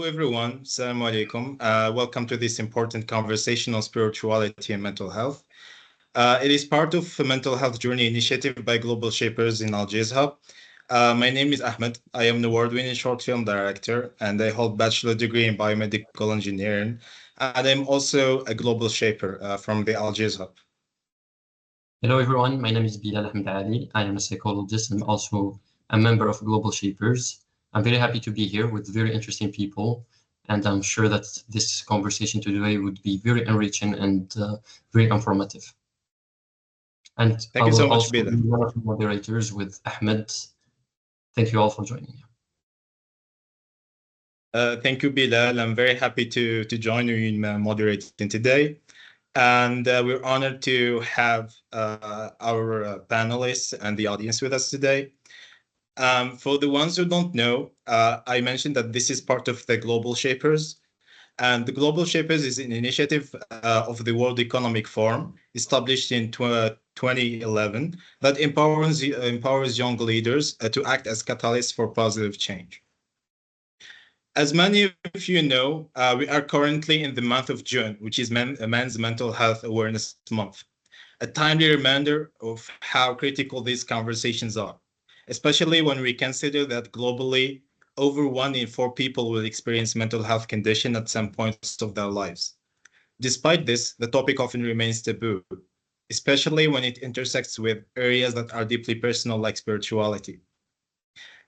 everyone. Assalamu alaikum. Welcome to this important conversation on spirituality and mental health. It is part of a mental health journey initiative by Global Shapers in Algiers Hub. My name is Ahmed. I am an award-winning short film director, and I hold bachelor degree in biomedical engineering. And I'm also a global shaper from the Algiers Hub. Hello, everyone. My name is Bilal Ahmed Ali. I am a psychologist and also a member of Global Shapers. I'm very happy to be here with very interesting people, and I'm sure that this conversation today would be very enriching and very informative. And Thank you so much, also Bilal. be one of the moderators with Ahmed. Thank you all for joining. Thank you, Bilal. I'm very happy to join you in moderating today. And we're honored to have our panelists and the audience with us today. For the ones who don't know, I mentioned that this is part of the Global Shapers. And the Global Shapers is an initiative of the World Economic Forum, established in 2011, that empowers young leaders to act as catalysts for positive change. As many of you know, we are currently in the month of June, which is Men's Mental Health Awareness Month, a timely reminder of how critical these conversations are, especially when we consider that globally, over 1 in 4 people will experience mental health condition at some points of their lives. Despite this, the topic often remains taboo, especially when it intersects with areas that are deeply personal, like spirituality.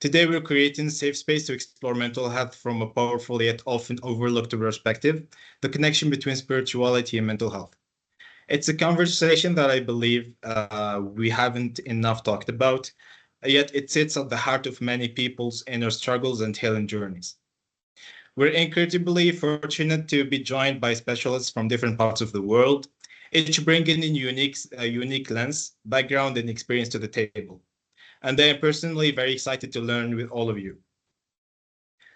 Today, we're creating a safe space to explore mental health from a powerful yet often overlooked perspective, the connection between spirituality and mental health. It's a conversation that I believe we haven't enough talked about, yet it sits at the heart of many people's inner struggles and healing journeys. We're incredibly fortunate to be joined by specialists from different parts of the world, each bringing in a unique lens, background, and experience to the table. And I am personally very excited to learn with all of you.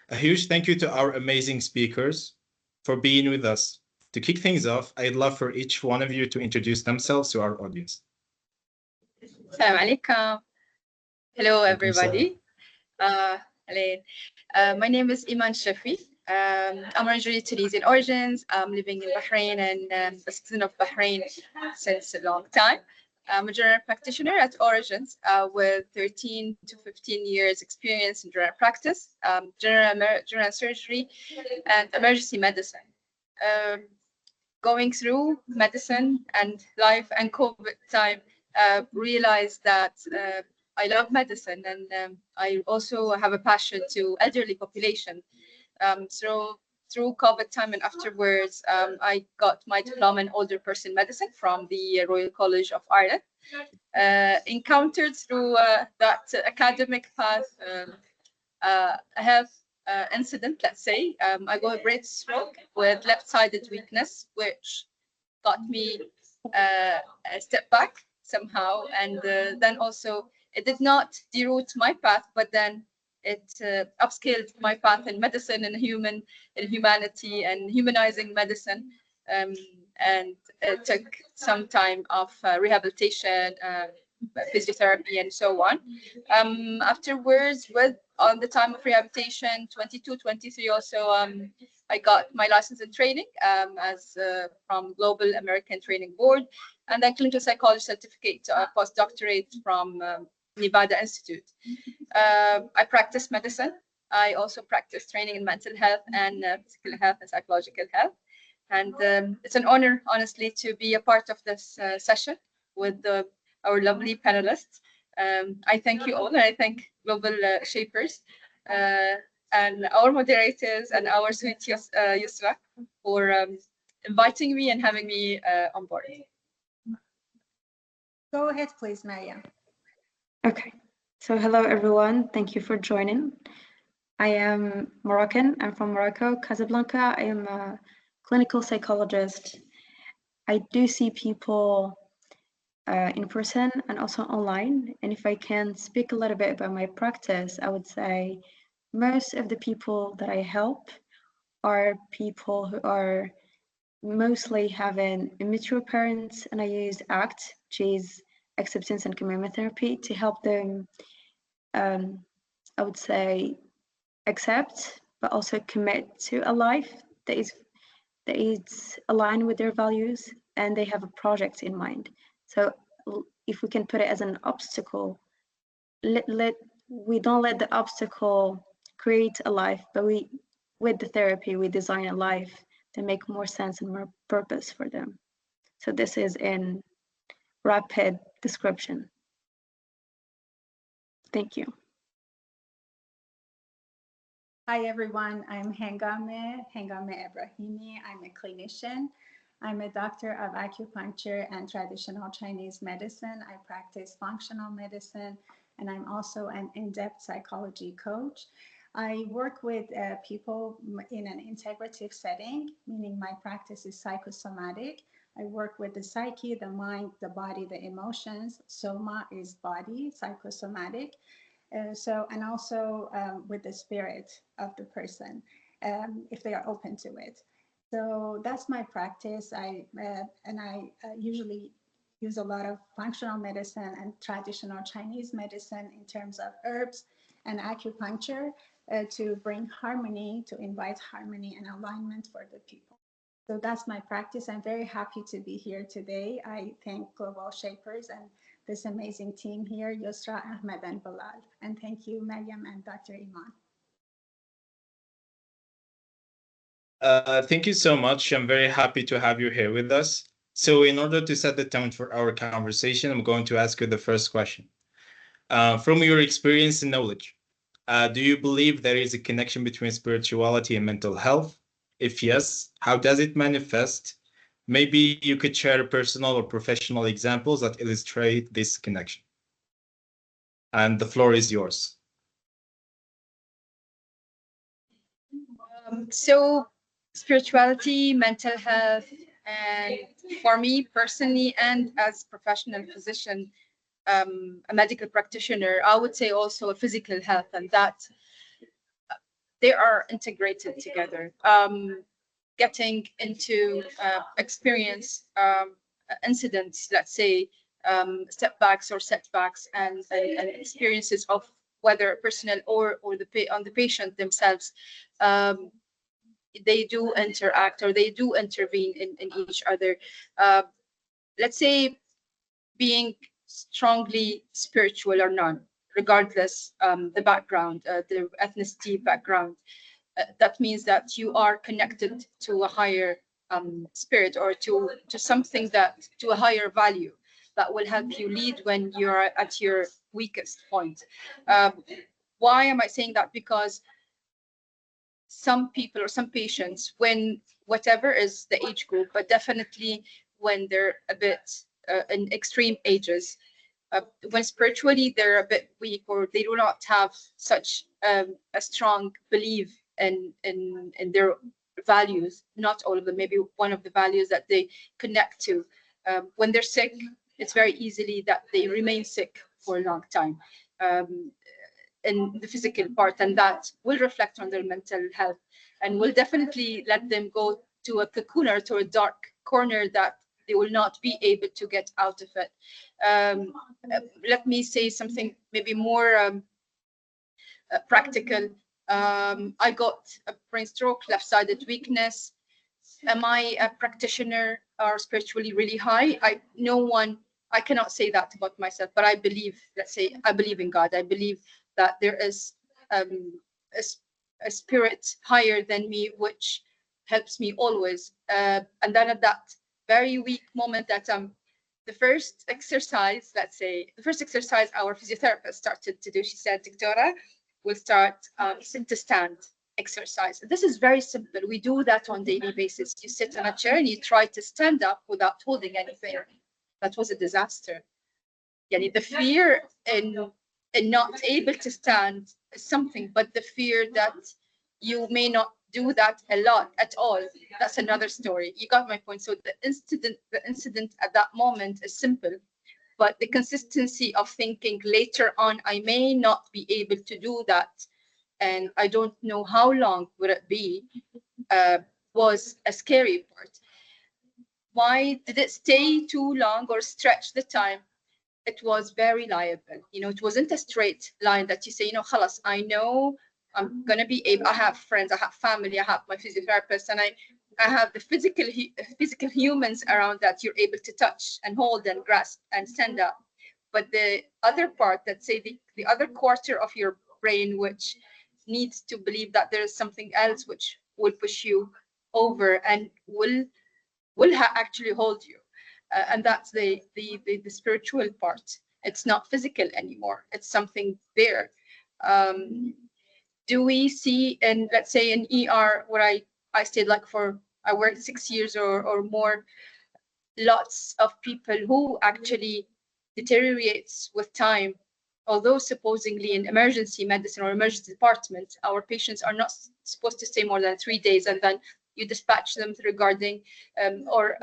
A huge thank you to our amazing speakers for being with us. To kick things off, I'd love for each one of you to introduce themselves to our audience. Assalamu alaikum. Hello, everybody. My name is Cheffi. I'm originally Tunisian origins. I'm living in Bahrain and a citizen of Bahrain since a long time. I'm a general practitioner at Origins with 13 to 15 years experience in general practice, general surgery, and emergency medicine. Going through medicine and life and COVID time, realized that I love medicine and I also have a passion to elderly population. Through COVID time and afterwards, I got my diploma in older person medicine from the Royal College of Ireland. Encountered through that academic path a health incident, let's say. I got a brain stroke with left-sided weakness, which got me a step back somehow. And then also, it did not deroute my path, but then it upscaled my path in medicine and humanity and humanizing medicine. And it took some time of rehabilitation, physiotherapy, and so on. Afterwards, on the time of rehabilitation, 22, 23 also, I got my license in training as from Global American Training Board, and then clinical psychology certificate, postdoctorate from Nevada Institute. I practice medicine. I also practice training in mental health and physical health and psychological health. And it's an honor, honestly, to be a part of this session with our lovely panelists. I thank you all, and I thank Global Shapers and our moderators and our sweet Yusra for inviting me and having me on board. Go ahead, please, Maria. Okay, so hello everyone, thank you for joining. I am Moroccan, I'm from Morocco, Casablanca. I am a clinical psychologist. I do see people in person and also online. And if I can speak a little bit about my practice, I would say most of the people that I help are people who are mostly having immature parents, and I use ACT, which is acceptance and commitment therapy, to help them, I would say, accept but also commit to a life that is aligned with their values, and they have a project in mind. So if we can put it as an obstacle, we don't let the obstacle create a life, but with the therapy, we design a life that make more sense and more purpose for them. So this is in rapid description. Thank you. Hi everyone, I'm Hengame Ebrahimi. I'm a clinician. I'm a doctor of acupuncture and traditional Chinese medicine. I practice functional medicine, and I'm also an in-depth psychology coach. I work with people in an integrative setting, meaning my practice is psychosomatic. I work with the psyche, the mind, the body, the emotions. Soma is body, psychosomatic. And also with the spirit of the person, if they are open to it. So that's my practice. I usually use a lot of functional medicine and traditional Chinese medicine in terms of herbs and acupuncture to bring harmony, to invite harmony and alignment for the people. So that's my practice. I'm very happy to be here today. I thank Global Shapers and this amazing team here, Yusra, Ahmed, and Bilal. And thank you, Maryam and Dr. Iman. Thank you so much. I'm very happy to have you here with us. So in order to set the tone for our conversation, I'm going to ask you the first question. From your experience and knowledge, do you believe there is a connection between spirituality and mental health? If yes, how does it manifest? Maybe you could share personal or professional examples that illustrate this connection. And the floor is yours. So spirituality, mental health, and for me personally, and as professional physician, a medical practitioner, I would say also a physical health, and that they are integrated together. Getting into experience incidents, let's say stepbacks or setbacks, and experiences of whether personal or on the patient themselves. They do interact or they do intervene in each other. Let's say being strongly spiritual or not, regardless the background, the ethnicity background. That means that you are connected to a higher spirit, or to something that, to a higher value that will help you lead when you're at your weakest point. Why am I saying that? Because some people or some patients, when whatever is the age group, but definitely when they're a bit in extreme ages, when spiritually they're a bit weak, or they do not have such a strong belief in their values, not all of them, maybe one of the values that they connect to, when they're sick, it's very easily that they remain sick for a long time. In the physical part, and that will reflect on their mental health and will definitely let them go to a cocoon or to a dark corner that they will not be able to get out of it. Let me say something maybe more practical. I got a brain stroke, left-sided weakness. Am I a practitioner or spiritually really high? I cannot say that about myself, but I believe, let's say, I believe in God. I believe that there is a spirit higher than me, which helps me always. And then at that very weak moment, that the first exercise, let's say, the first exercise our physiotherapist started to do, she said, Dictora, we'll start sit to stand exercise. This is very simple. We do that on a daily basis. You sit on a chair and you try to stand up without holding anything. That was a disaster. Yani the fear in not able to stand is something, but the fear that you may not do that a lot at all, that's another story. You got my point. So the incident at that moment is simple, but the consistency of thinking later on, I may not be able to do that, and I don't know how long would it be, was a scary part. Why did it stay too long or stretch the time? It was very liable. You know, it wasn't a straight line that you say, you know, khalas, I know I'm going to be able, I have friends, I have family, I have my physiotherapist, and I have the physical humans around that you're able to touch and hold and grasp and stand up. But the other part, let's say the other quarter of your brain, which needs to believe that there is something else which will push you over and will actually hold you. And that's the spiritual part. It's not physical anymore. It's something there. Do we see in, let's say, in ER where I stayed I worked 6 years or more, lots of people who actually deteriorates with time, although supposedly in emergency medicine or emergency department, our patients are not supposed to stay more than 3 days, and then you dispatch them regarding or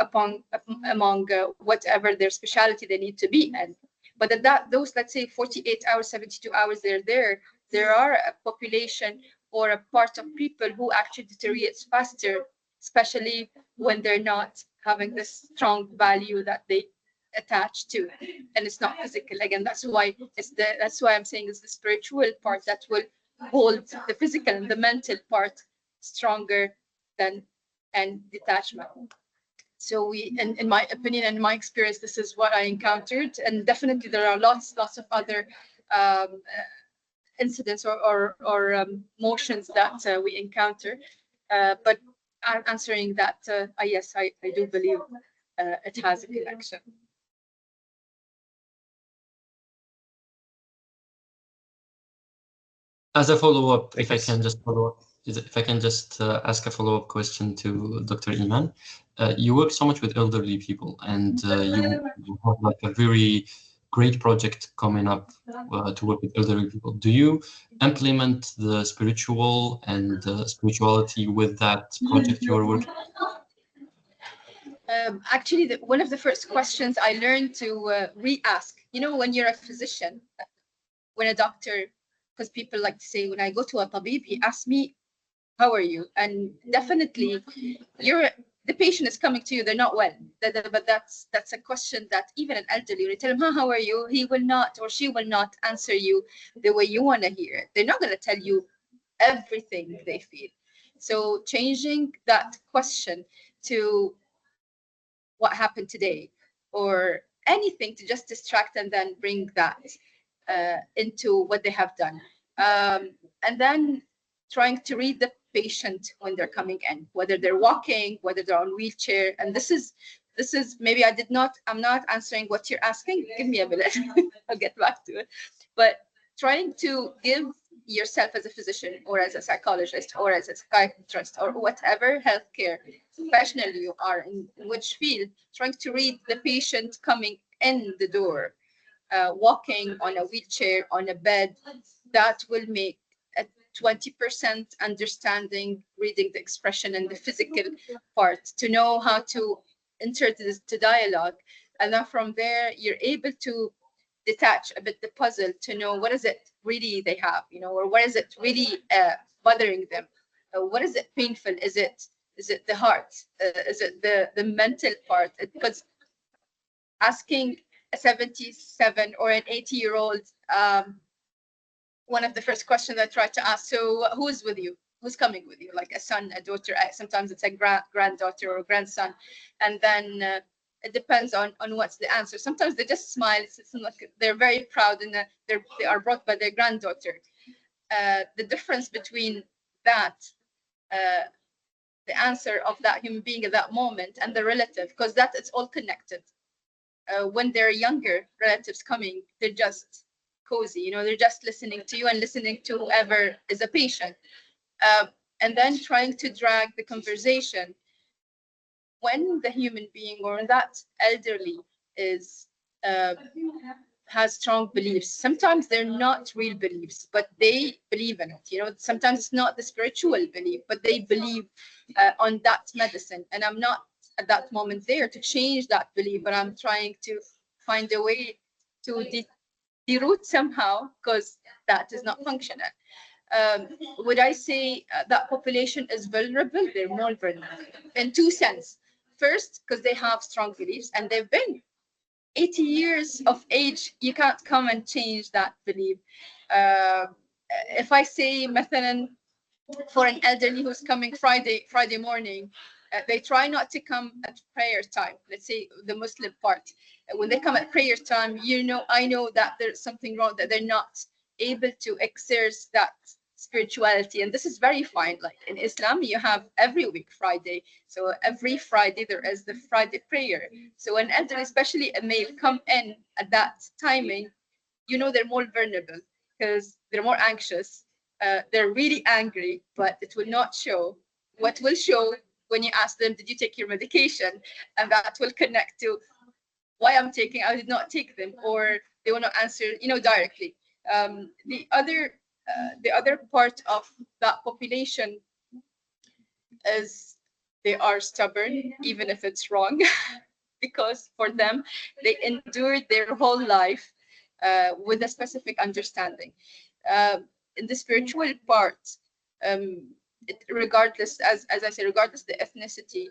among whatever their specialty they need to be in. But at those, let's say 48 hours, 72 hours, there are a population or a part of people who actually deteriorates faster, especially when they're not having this strong value that they attach to, and it's not physical. Again, that's why I'm saying it's the spiritual part that will hold the physical and the mental part stronger than and detachment. So we, in my opinion and my experience, this is what I encountered, and definitely there are lots of other incidents or motions that we encounter. But I'm answering that, yes, I do believe it has a connection. As a follow-up, if I can just ask a follow-up question to Dr. Iman. You work so much with elderly people, and you have like a very great project coming up to work with elderly people. Do you implement the spiritual and spirituality with that project you are working? Actually, one of the first questions I learned to re-ask, when you're a physician, when a doctor, because people like to say, when I go to a tabib, he asks me, how are you? And definitely, the patient is coming to you, they're not well. But that's a question that even an elderly, when you tell him, how are you? He will not, or she will not answer you the way you want to hear it. They're not going to tell you everything they feel. So changing that question to what happened today or anything to just distract and then bring that into what they have done. And then trying to read the patient when they're coming in, whether they're walking, whether they're on wheelchair. And this is maybe I'm not answering what you're asking. Give me a minute. I'll get back to it. But trying to give yourself as a physician or as a psychologist or as a psychiatrist or whatever healthcare professional you are in which field, trying to read the patient coming in the door, walking on a wheelchair, on a bed, that will make a 20% understanding, reading the expression and the physical part, to know how to enter this to dialogue. And then from there, you're able to detach a bit the puzzle to know what is it really they have, or what is it really bothering them? What is it painful? Is it the heart? Is it the mental part? Because asking a 77 or an 80-year-old, one of the first questions I try to ask, so who's with you? Who's coming with you? Like a son, a daughter, sometimes it's a granddaughter or grandson. And then it depends on what's the answer. Sometimes they just smile. It's like they're very proud and they are brought by their granddaughter. The difference between that, the answer of that human being at that moment and the relative, because that it's all connected. When they're younger relatives coming, they're just cozy, they're just listening to you and listening to whoever is a patient. And then trying to drag the conversation when the human being or that elderly is has strong beliefs. Sometimes they're not real beliefs, but they believe in it. Sometimes it's not the spiritual belief, but they believe on that medicine. And I'm not at that moment there to change that belief, but I'm trying to find a way to deroot somehow, because that is not functional. Would I say that population is vulnerable? They're more vulnerable in two senses. First, because they have strong beliefs and they've been 80 years of age. You can't come and change that belief. if I say مثلا for an elderly who's coming Friday morning, they try not to come at prayer time. Let's say the Muslim part. When they come at prayer time, I know that there's something wrong, that they're not able to exercise that spirituality, and this is very fine. Like in Islam, you have every week Friday, so every Friday there is the Friday prayer. So when elderly, especially a male, come in at that timing, they're more vulnerable because they're more anxious. They're really angry, but it will not show. What will show when you ask them, did you take your medication? And that will connect to why I did not take them, or they will not answer, directly. The other part of that population is they are stubborn, even if it's wrong, because for them, they endured their whole life with a specific understanding. In the spiritual part, regardless, as I say, regardless the ethnicity,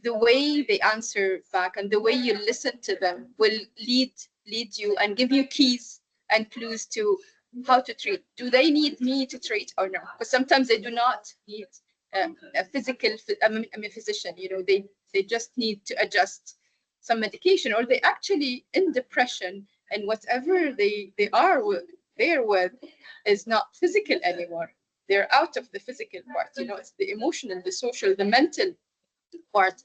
the way they answer back and the way you listen to them will lead you and give you keys and clues to how to treat. Do they need me to treat or no? Because sometimes they do not need a physician. They just need to adjust some medication, or they actually in depression, and whatever they are there with is not physical anymore. They're out of the physical part. It's the emotional, the social, the mental part.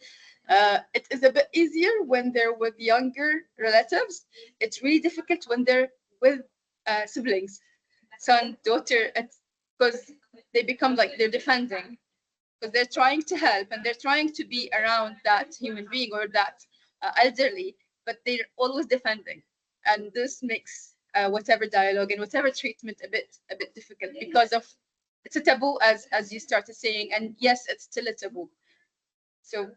It is a bit easier when they're with younger relatives. It's really difficult when they're with siblings, son, daughter, because they become like they're defending, because they're trying to help and they're trying to be around that human being or that elderly, but they're always defending, and this makes whatever dialogue and whatever treatment a bit difficult, because of it's a taboo, as you started saying, and yes, it's still a taboo. So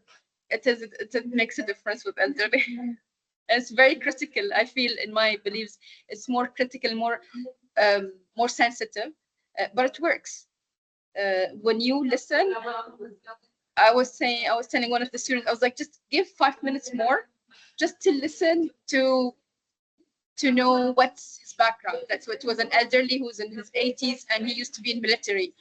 it makes a difference with elderly. It's very critical. I feel, in my beliefs, it's more critical, more sensitive, but it works. When you listen, I was telling one of the students, I was like, just give 5 minutes more, just to listen to know what's his background. That's what was an elderly who's in his 80s, and he used to be in military.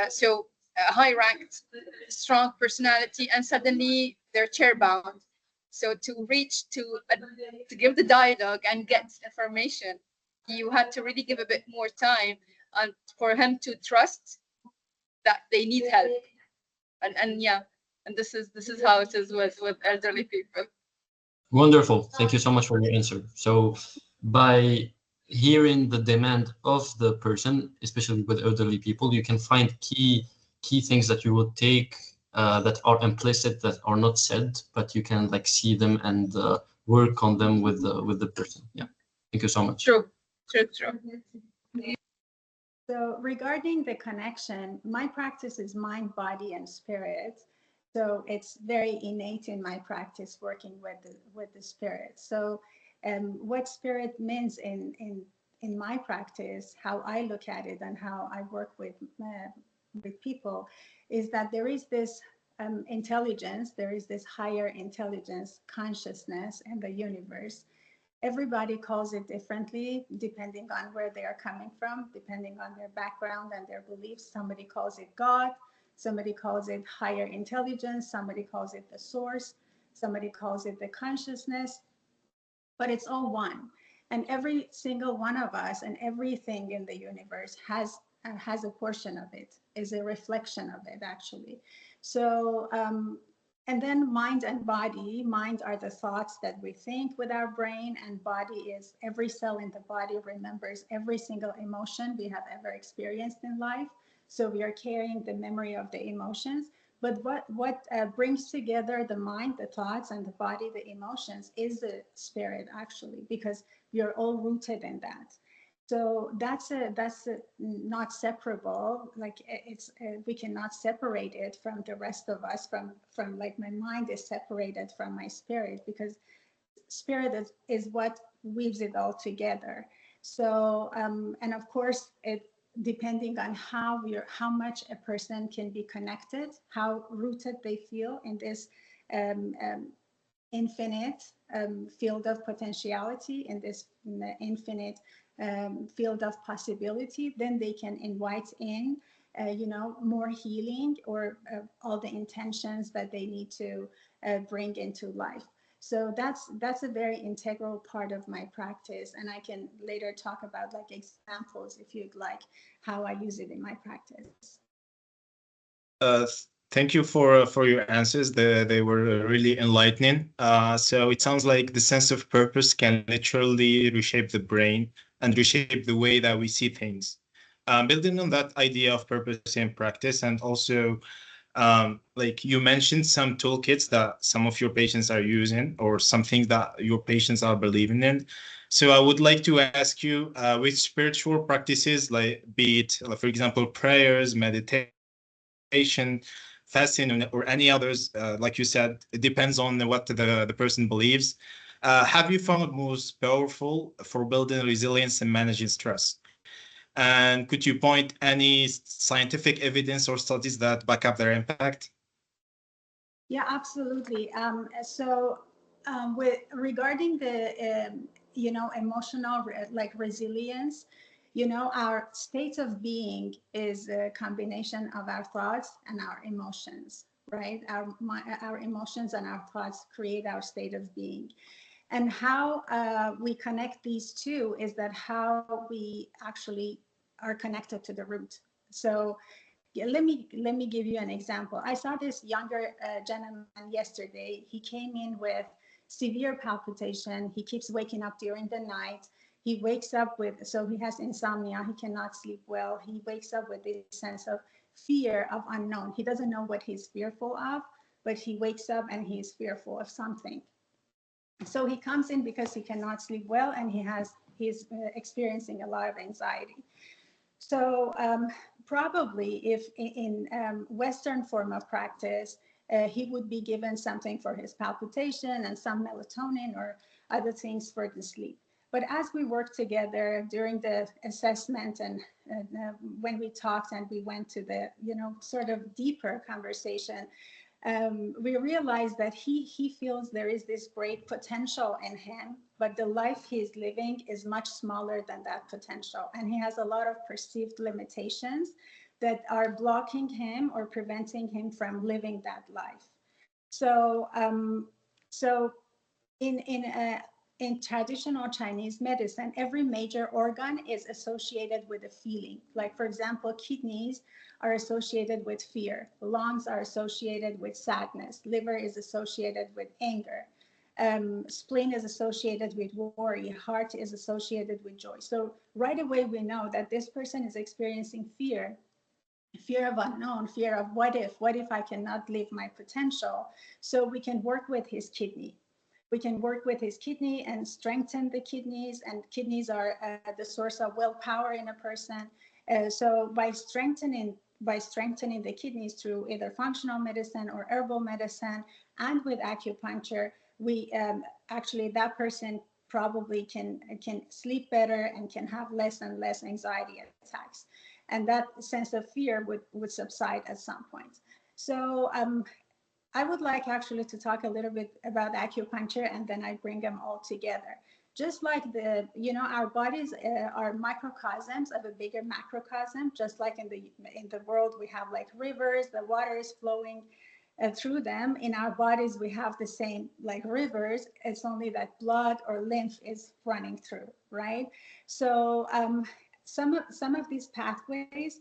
So high ranked, strong personality, and suddenly they're chair-bound. So to reach to give the dialogue and get information, you had to really give a bit more time, and for him to trust that they need help. And yeah, and this is how it is with elderly people. Wonderful. Thank you so much for your answer. So by hearing the demand of the person, especially with elderly people, you can find key things that you would take that are implicit, that are not said, but you can like see them and work on them with the person. Yeah. Thank you so much. True. So regarding the connection, my practice is mind, body, and spirit. So it's very innate in my practice working with the spirit. So what spirit means in my practice, how I look at it and how I work with people, is that there is this intelligence, there is this higher intelligence, consciousness in the universe. Everybody calls it differently depending on where they are coming from, depending on their background and their beliefs. Somebody calls it God, somebody calls it higher intelligence, somebody calls it the source, somebody calls it the consciousness, but it's all one. And every single one of us and everything in the universe has a portion of it, is a reflection of it, actually. So and then mind and body. Mind are the thoughts that we think with our brain, and body is every cell in the body remembers every single emotion we have ever experienced in life. So we are carrying the memory of the emotions. But what brings together the mind, the thoughts, and the body, the emotions, is the spirit, actually, because we are all rooted in that. So that's not separable. Like it's we cannot separate it from the rest of us. From like my mind is separated from my spirit, because spirit is what weaves it all together. So and of course it depending on how much a person can be connected, how rooted they feel in this infinite field of potentiality, in this infinite field of possibility, then they can invite in, more healing, or all the intentions that they need to bring into life. So that's a very integral part of my practice, and I can later talk about like examples if you'd like, how I use it in my practice. Uh, Thank you for your answers. They were really enlightening. So it sounds like the sense of purpose can literally reshape the brain and reshape the way that we see things. Building on that idea of purpose in practice, and also like you mentioned some toolkits that some of your patients are using, or something that your patients are believing in. So I would like to ask you, which spiritual practices, like be it, for example, prayers, meditation, fasting, or any others, like you said, it depends on what the person believes. Have you found most powerful for building resilience and managing stress? And could you point any scientific evidence or studies that back up their impact? Yeah, absolutely. With regarding the emotional like resilience, our state of being is a combination of our thoughts and our emotions, right? Our emotions and our thoughts create our state of being. And how we connect these two is that how we actually are connected to the root. So yeah, let me give you an example. I saw this younger gentleman yesterday. He came in with severe palpitation. He keeps waking up during the night. He wakes up with, so he has insomnia. He cannot sleep well. He wakes up with this sense of fear of unknown. He doesn't know what he's fearful of, but he wakes up and he's fearful of something. So he comes in because he cannot sleep well, and he's experiencing a lot of anxiety. So probably if in Western form of practice, he would be given something for his palpitation and some melatonin or other things for the sleep. But as we worked together during the assessment, and when we talked and we went to the sort of deeper conversation, we realized that he feels there is this great potential in him, but the life he's living is much smaller than that potential. And he has a lot of perceived limitations that are blocking him or preventing him from living that life. So, so in traditional Chinese medicine, every major organ is associated with a feeling. Like, for example, kidneys are associated with fear, lungs are associated with sadness, liver is associated with anger, spleen is associated with worry, heart is associated with joy. So right away we know that this person is experiencing fear of unknown, fear of what if I cannot live my potential. So we can work with his kidney. We can work with his kidney and strengthen the kidneys, and kidneys are the source of willpower in a person. So by strengthening the kidneys through either functional medicine or herbal medicine, and with acupuncture, we actually, that person probably can sleep better and can have less and less anxiety attacks, and that sense of fear would subside at some point. So I would like actually to talk a little bit about acupuncture, and then I bring them all together. Just like our bodies are microcosms of a bigger macrocosm. Just like in the world we have like rivers, the water is flowing through them. In our bodies we have the same like rivers. It's only that blood or lymph is running through, right? So some of these pathways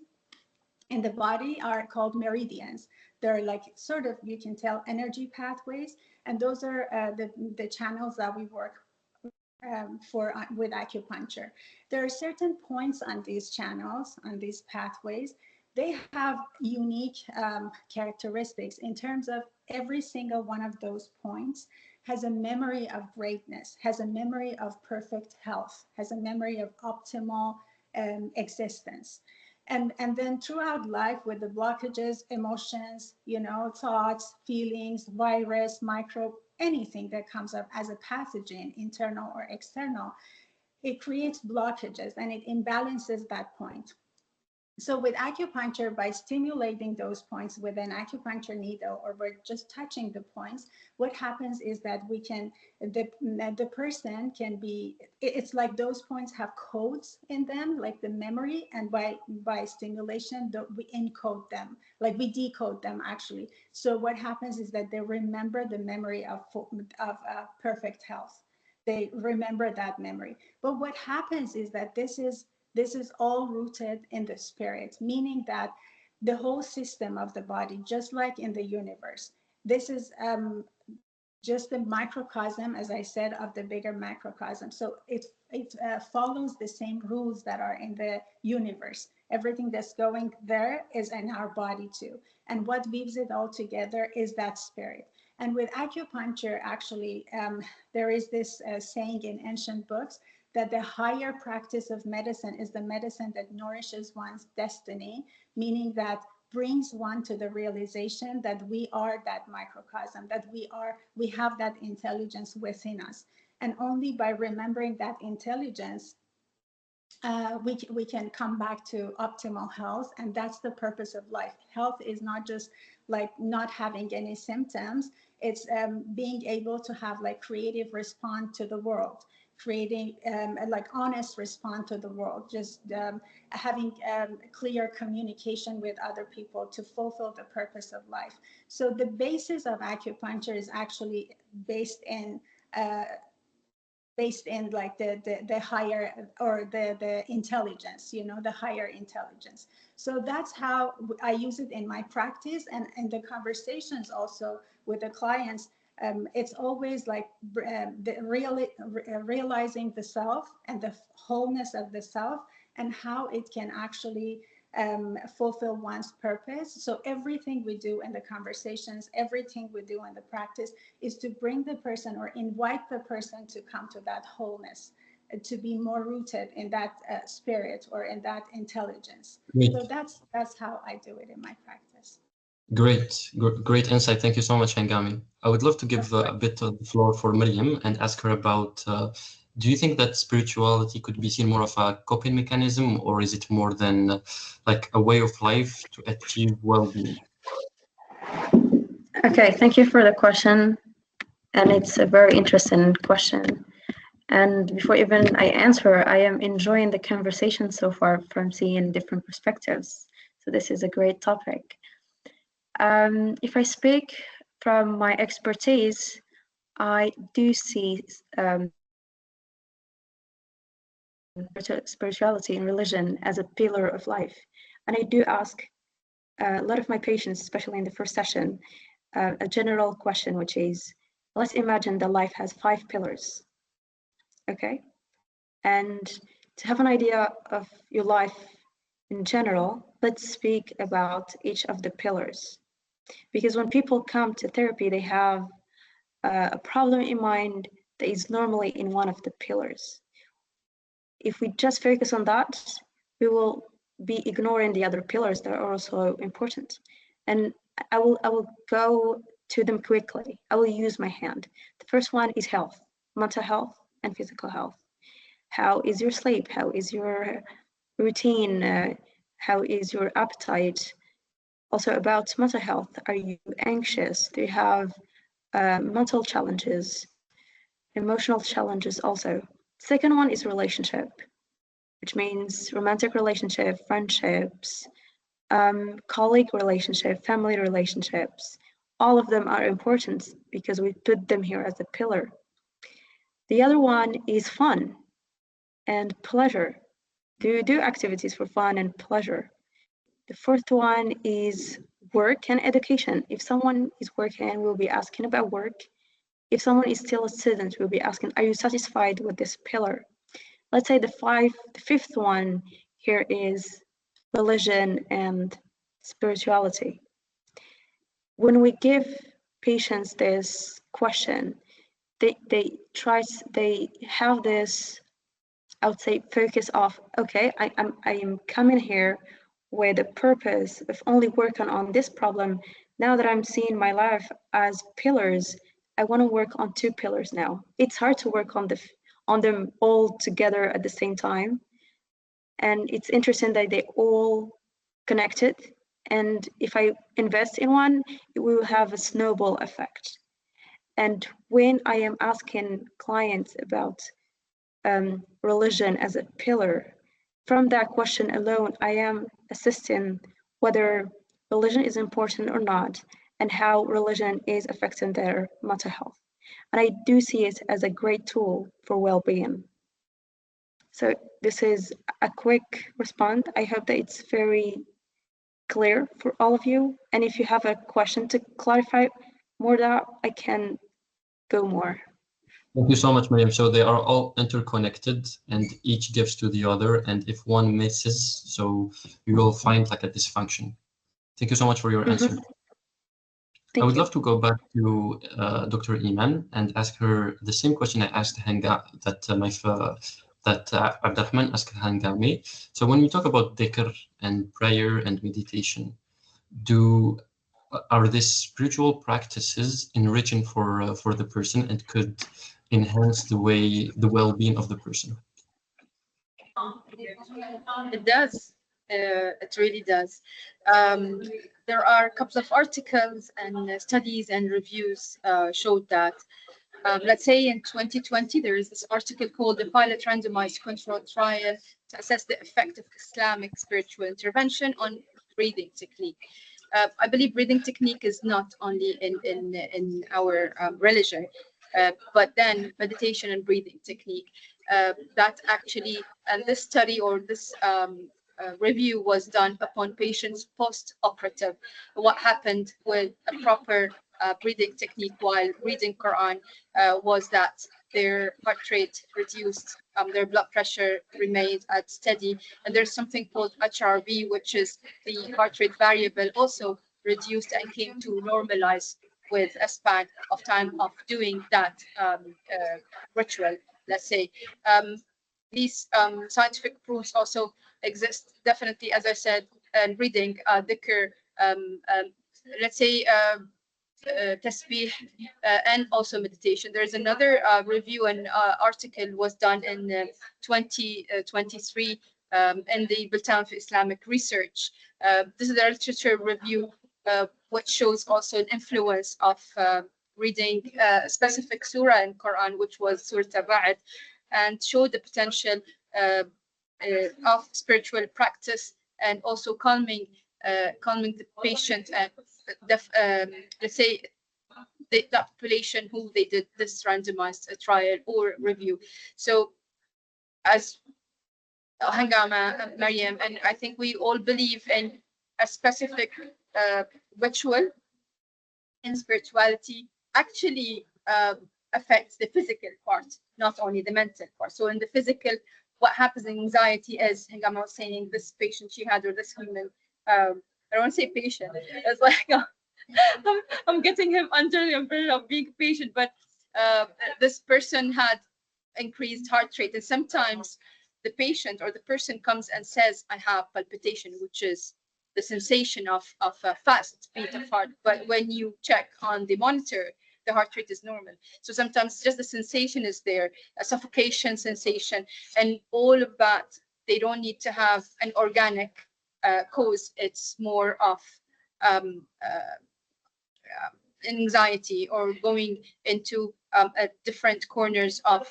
in the body are called meridians. They're like sort of, you can tell, energy pathways, and those are the channels that we work with acupuncture. There are certain points on these channels, on these pathways. They have unique characteristics in terms of every single one of those points has a memory of greatness, has a memory of perfect health, has a memory of optimal existence. And then throughout life, with the blockages, emotions, thoughts, feelings, virus, microbe, anything that comes up as a pathogen, internal or external, it creates blockages and it imbalances that point. So with acupuncture, by stimulating those points with an acupuncture needle, or by just touching the points, what happens is that we can, the person can be, it's like those points have codes in them, like the memory, and by stimulation, we encode them, like we decode them actually. So what happens is that they remember the memory of perfect health. They remember that memory. But what happens is that this is all rooted in the spirit, meaning that the whole system of the body, just like in the universe, this is just a microcosm, as I said, of the bigger macrocosm. So it follows the same rules that are in the universe. Everything that's going there is in our body too. And what weaves it all together is that spirit. And with acupuncture, actually, there is this saying in ancient books that the higher practice of medicine is the medicine that nourishes one's destiny, meaning that brings one to the realization that we are that microcosm, that we have that intelligence within us. And only by remembering that intelligence, we can come back to optimal health. And that's the purpose of life. Health is not just like not having any symptoms. It's being able to have like creative response to the world, creating like honest response to the world, just having clear communication with other people to fulfill the purpose of life. So the basis of acupuncture is actually based in like the higher, or the intelligence, the higher intelligence. So that's how I use it in my practice, and in the conversations also with the clients. It's always like realizing the self and the wholeness of the self, and how it can actually fulfill one's purpose. So everything we do in the conversations, everything we do in the practice, is to bring the person, or invite the person to come to that wholeness, to be more rooted in that spirit, or in that intelligence. Great. So that's how I do it in my practice. Great insight. Thank you so much, Hangami. I would love to give a bit of the floor for Miriam and ask her about, do you think that spirituality could be seen more of a coping mechanism, or is it more than like a way of life to achieve well-being? Okay, thank you for the question. And it's a very interesting question. And before even I answer, I am enjoying the conversation so far from seeing different perspectives. So this is a great topic. If I speak from my expertise, I do see spirituality and religion as a pillar of life. And I do ask a lot of my patients, especially in the first session, a general question, which is, let's imagine that life has 5 pillars, okay? And to have an idea of your life in general, let's speak about each of the pillars. Because when people come to therapy, they have a problem in mind that is normally in one of the pillars. If we just focus on that, we will be ignoring the other pillars that are also important. And I will go to them quickly. I will use my hand. The first one is health, mental health and physical health. How is your sleep? How is your routine? How is your appetite? Also about mental health, are you anxious? Do you have mental challenges, emotional challenges also? Second one is relationship, which means romantic relationship, friendships, colleague relationship, family relationships. All of them are important because we put them here as a pillar. The other one is fun and pleasure. Do you do activities for fun and pleasure? The fourth one is work and education. If someone is working, we'll be asking about work. If someone is still a student, we'll be asking, are you satisfied with this pillar? Let's say the fifth one here is religion and spirituality. When we give patients this question, they have this, I would say, focus of, okay, I am coming here with the purpose of only working on this problem. Now that I'm seeing my life as pillars, I want to work on 2 pillars now. It's hard to work on them all together at the same time. And it's interesting that they all connected. And if I invest in one, it will have a snowball effect. And when I am asking clients about religion as a pillar, from that question alone, I am assessing whether religion is important or not, and how religion is affecting their mental health. And I do see it as a great tool for well-being. So this is a quick response. I hope that it's very clear for all of you. And if you have a question to clarify more that, I can go more. Thank you so much, Miriam. So they are all interconnected and each gives to the other. And if one misses, so you will find like a dysfunction. Thank you so much for your answer. I would love to go back to Dr. Iman and ask her the same question I asked Hanga, that Abdurrahman asked Hangami. So when we talk about dhikr and prayer and meditation, are these spiritual practices enriching for the person and could enhance the well-being of the person? It does. It really does. There are a couple of articles and studies and reviews showed that. Let's say in 2020, there is this article called The Pilot Randomized Controlled Trial to Assess the Effect of Islamic Spiritual Intervention on Breathing Technique. I believe breathing technique is not only in our religion, but then meditation and breathing technique. That actually, and this study or this review was done upon patients post-operative. What happened with a proper breathing technique while reading Quran was that their heart rate reduced, their blood pressure remained at steady, and there's something called HRV, which is the heart rate variable, also reduced and came to normalize with a span of time of doing that ritual, let's say. These scientific proofs also exist, definitely, as I said, and reading dhikr, let's say, tasbih, and also meditation. There's another review and article was done in 2023 in the Bulletin of Islamic Research. This is a literature review which shows also an influence of reading a specific surah in Quran, which was Surah Ba'ad, and showed the potential of spiritual practice and also calming the patient and let's say the population who they did this randomized trial or review. So as Hangama, Maryam, and I think we all believe in a specific ritual in spirituality actually affects the physical part, not only the mental part. So in the physical, what happens in anxiety is, Hangama was saying, this patient she had, or this human, I don't want to say patient, it's like I'm getting him under the umbrella of being patient, but this person had increased heart rate, and sometimes the patient or the person comes and says, I have palpitation, which is the sensation of a fast beat of heart, but when you check on the monitor, the heart rate is normal. So sometimes just the sensation is there, a suffocation sensation, and all of that, they don't need to have an organic cause. It's more of anxiety or going into different corners of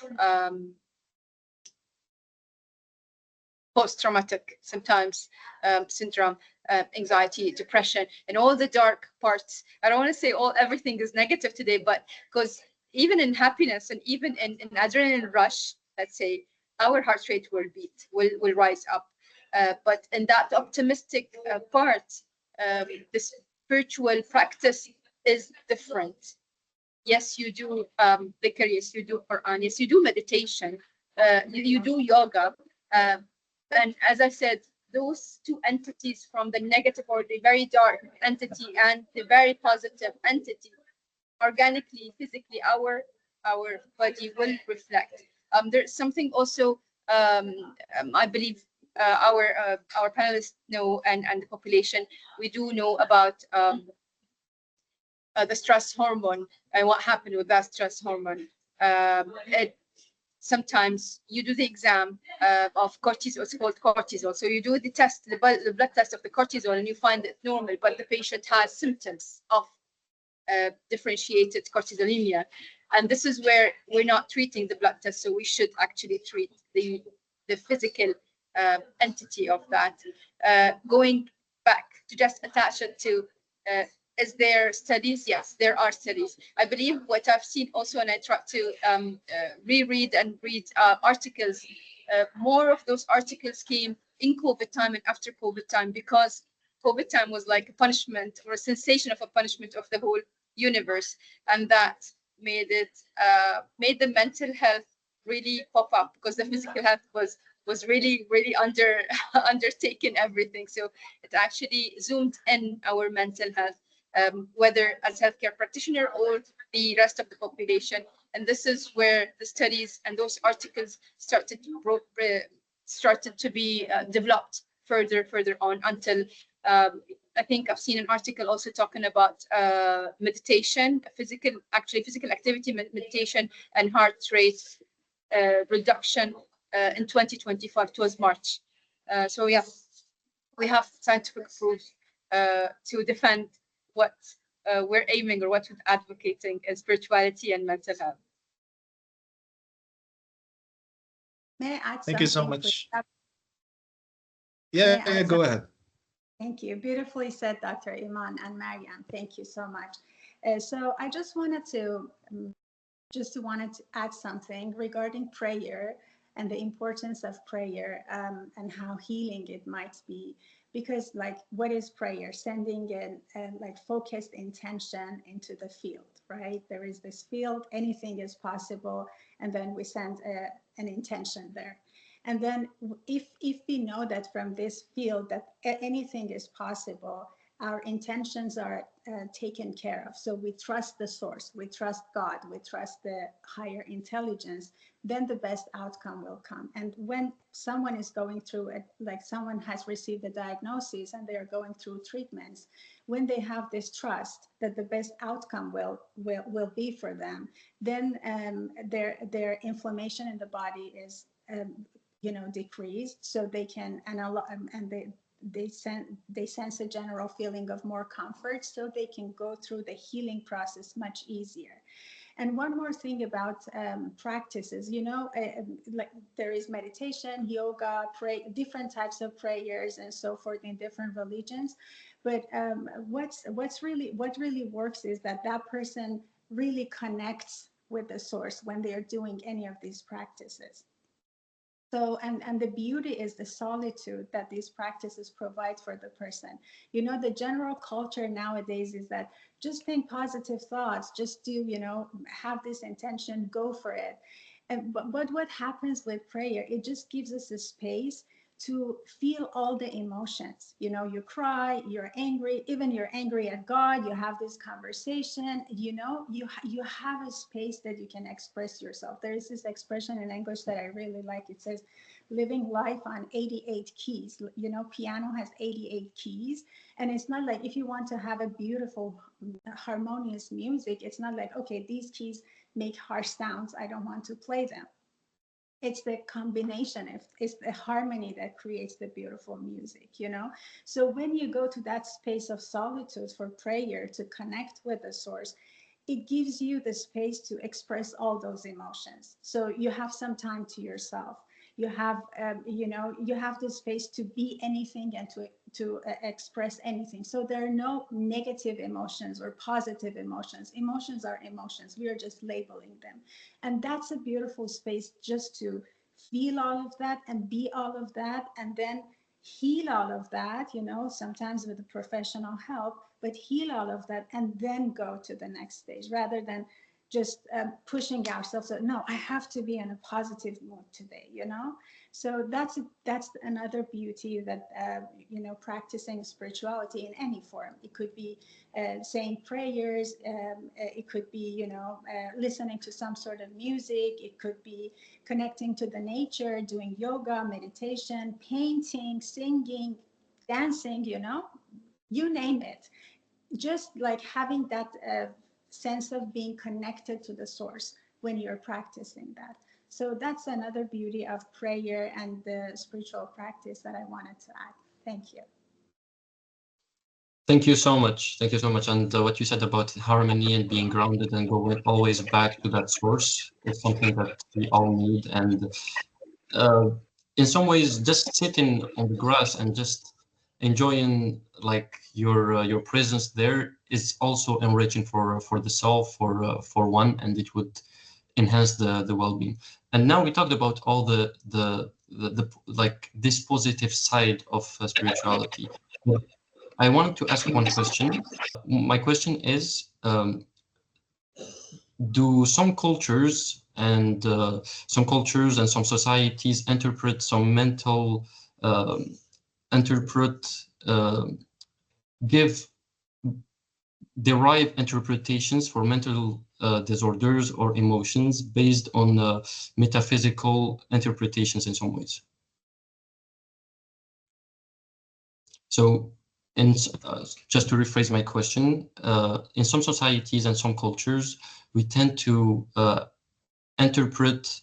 post-traumatic sometimes syndrome, anxiety, depression, and all the dark parts. I don't want to say everything is negative today, but because even in happiness and even in adrenaline rush, let's say, our heart rate will will rise up. But in that optimistic part, the spiritual practice is different. Yes, you do dhikr, yes, you do Quran, yes, you do meditation, you do yoga. And as I said, those two entities, from the negative or the very dark entity and the very positive entity, organically, physically, our body will reflect. There's something also I believe our panelists know, and the population, we do know about the stress hormone and what happened with that stress hormone. sometimes you do the exam of cortisol. It's called cortisol. So you do the test, the blood test of the cortisol, and you find it normal, but the patient has symptoms of differentiated cortisolemia. And this is where we're not treating the blood test. So we should actually treat the physical entity of that. Going back to just attach it to is there studies? Yes, there are studies. I believe what I've seen also, and I try to reread and read articles, more of those articles came in COVID time and after COVID time, because COVID time was like a punishment or a sensation of a punishment of the whole universe. And that made it, made the mental health really pop up, because the physical health was really, really undertaken everything. So it actually zoomed in our mental health, whether as healthcare practitioner or the rest of the population. And this is where the studies and those articles started to be developed further on, until I think I've seen an article also talking about meditation, physical activity, meditation, and heart rate reduction in 2025. It was March. So yeah, we have scientific proof to defend what we're aiming, or what we're advocating, is spirituality and mental health. May I add Thank you so something, much. please? Yeah, May I add go ahead. Thank you. Beautifully said, Dr. Iman and Mariam. Thank you so much. So I just wanted to add something regarding prayer and the importance of prayer, and how healing it might be. Because, like, what is prayer? Sending a like focused intention into the field, right? There is this field, anything is possible, and then we send an intention there. And then if we know that from this field that anything is possible, our intentions are taken care of. So we trust the source, we trust God, we trust the higher intelligence, then the best outcome will come. And when someone is going through it, like someone has received a diagnosis and they are going through treatments, when they have this trust that the best outcome will be for them, then their inflammation in the body is decreased, so they can and they sense a general feeling of more comfort, so they can go through the healing process much easier. And one more thing about practices, like there is meditation, yoga, different types of prayers and so forth in different religions. But what really works is that person really connects with the source when they are doing any of these practices. So, and the beauty is the solitude that these practices provide for the person. The general culture nowadays is that just think positive thoughts, just do, have this intention, go for it. But what happens with prayer, it just gives us a space to feel all the emotions. You cry, you're angry, even you're angry at God, you have this conversation, you have a space that you can express yourself. There is this expression in English that I really like. It says, living life on 88 keys. Piano has 88 keys. And it's not like, if you want to have a beautiful, harmonious music, it's not like, okay, these keys make harsh sounds, I don't want to play them. It's the combination, it's the harmony that creates the beautiful music, So when you go to that space of solitude for prayer, to connect with the source, it gives you the space to express all those emotions. So you have some time to yourself. You have, you have the space to be anything and to express anything. So there are no negative emotions or positive emotions. Emotions are emotions. We are just labeling them. And that's a beautiful space, just to feel all of that and be all of that, and then heal all of that, sometimes with professional help, but heal all of that and then go to the next stage, rather than just pushing ourselves. So, no, I have to be in a positive mood today, So that's another beauty that, practicing spirituality in any form. It could be saying prayers, it could be, listening to some sort of music, it could be connecting to the nature, doing yoga, meditation, painting, singing, dancing, you name it. Just like having that sense of being connected to the source when you're practicing that. So that's another beauty of prayer and the spiritual practice that I wanted to add. Thank you. Thank you so much. Thank you so much. And what you said about harmony and being grounded and going always back to that source is something that we all need. And in some ways, just sitting on the grass and just enjoying like your presence there is also enriching for the self, for one, and it would enhance the well-being. And now we talked about all the like this positive side of spirituality. I wanted to ask one question. My question is, do some cultures and some societies interpret some mental give derive interpretations for mental disorders or emotions based on metaphysical interpretations in some ways? So, just to rephrase my question, in some societies and some cultures, we tend to interpret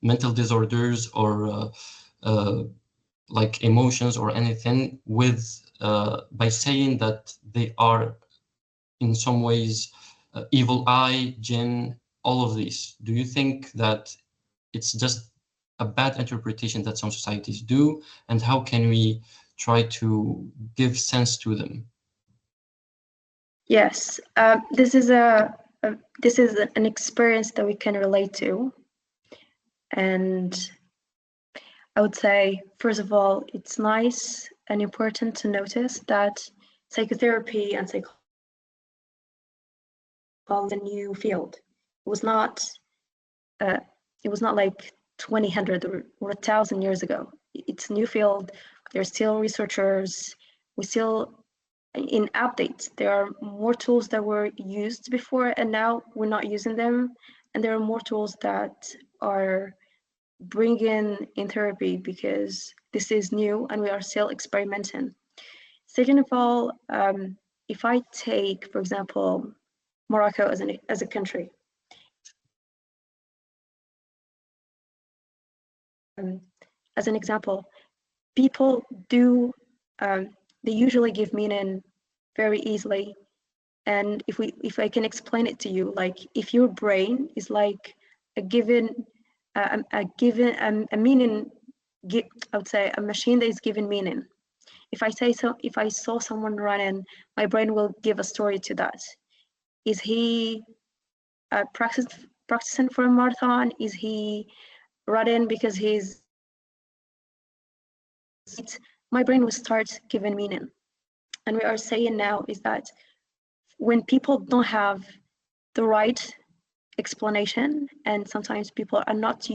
mental disorders or like emotions or anything with by saying that they are in some ways evil eye, jinn, all of these. Do you think that it's just a bad interpretation that some societies do, and how can we try to give sense to them? Yes, this is an experience that we can relate to, and I would say, first of all, it's nice and important to notice that psychotherapy and psychology is a new field. It was not like 200 or 1,000 years ago. It's a new field. There's still researchers. We still in updates. There are more tools that were used before, and now we're not using them. And there are more tools that are bringing in therapy because this is new and we are still experimenting. Second of all, if I take, for example, Morocco as a country, as an example, people do they usually give meaning very easily. And if I can explain it to you, like if your brain is like a meaning, I would say a machine that is given meaning. If I saw someone running, my brain will give a story to that. Is he practicing for a marathon? Is he running because my brain will start giving meaning. And we are saying now is that when people don't have the right explanation, and sometimes people are not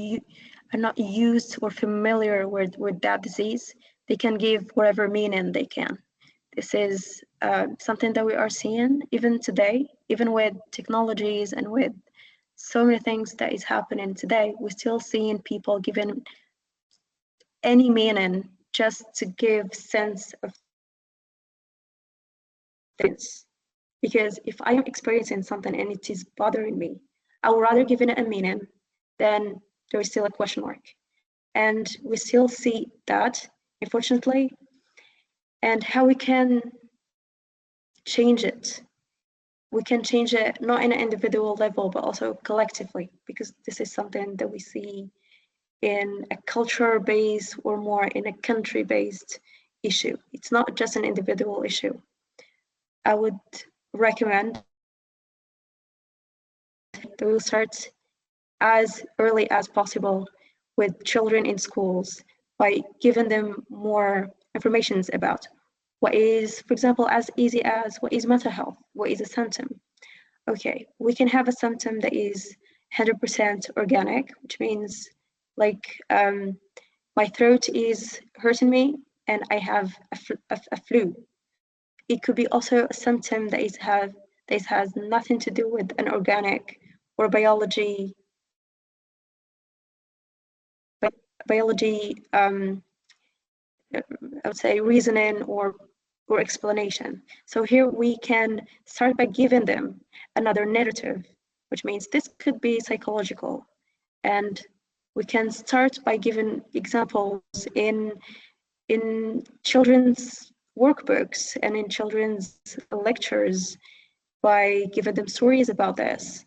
used or familiar with that disease, they can give whatever meaning they can. This is something that we are seeing even today, even with technologies and with so many things that is happening today. We're still seeing people giving any meaning just to give sense of things. Because if I am experiencing something and it is bothering me, I would rather give it a meaning than there is still a question mark. And we still see that, unfortunately, and how we can change it. We can change it not in an individual level, but also collectively, because this is something that we see in a culture-based or more in a country-based issue. It's not just an individual issue. I would recommend that we'll start as early as possible with children in schools by giving them more information about what is, for example, as easy as what is mental health, what is a symptom. Okay, we can have a symptom that is 100% organic, which means like my throat is hurting me and I have a flu. It could be also a symptom that has nothing to do with an organic or biology, I would say reasoning or explanation. So here we can start by giving them another narrative, which means this could be psychological. And We can start by giving examples in children's workbooks and in children's lectures, by giving them stories about this.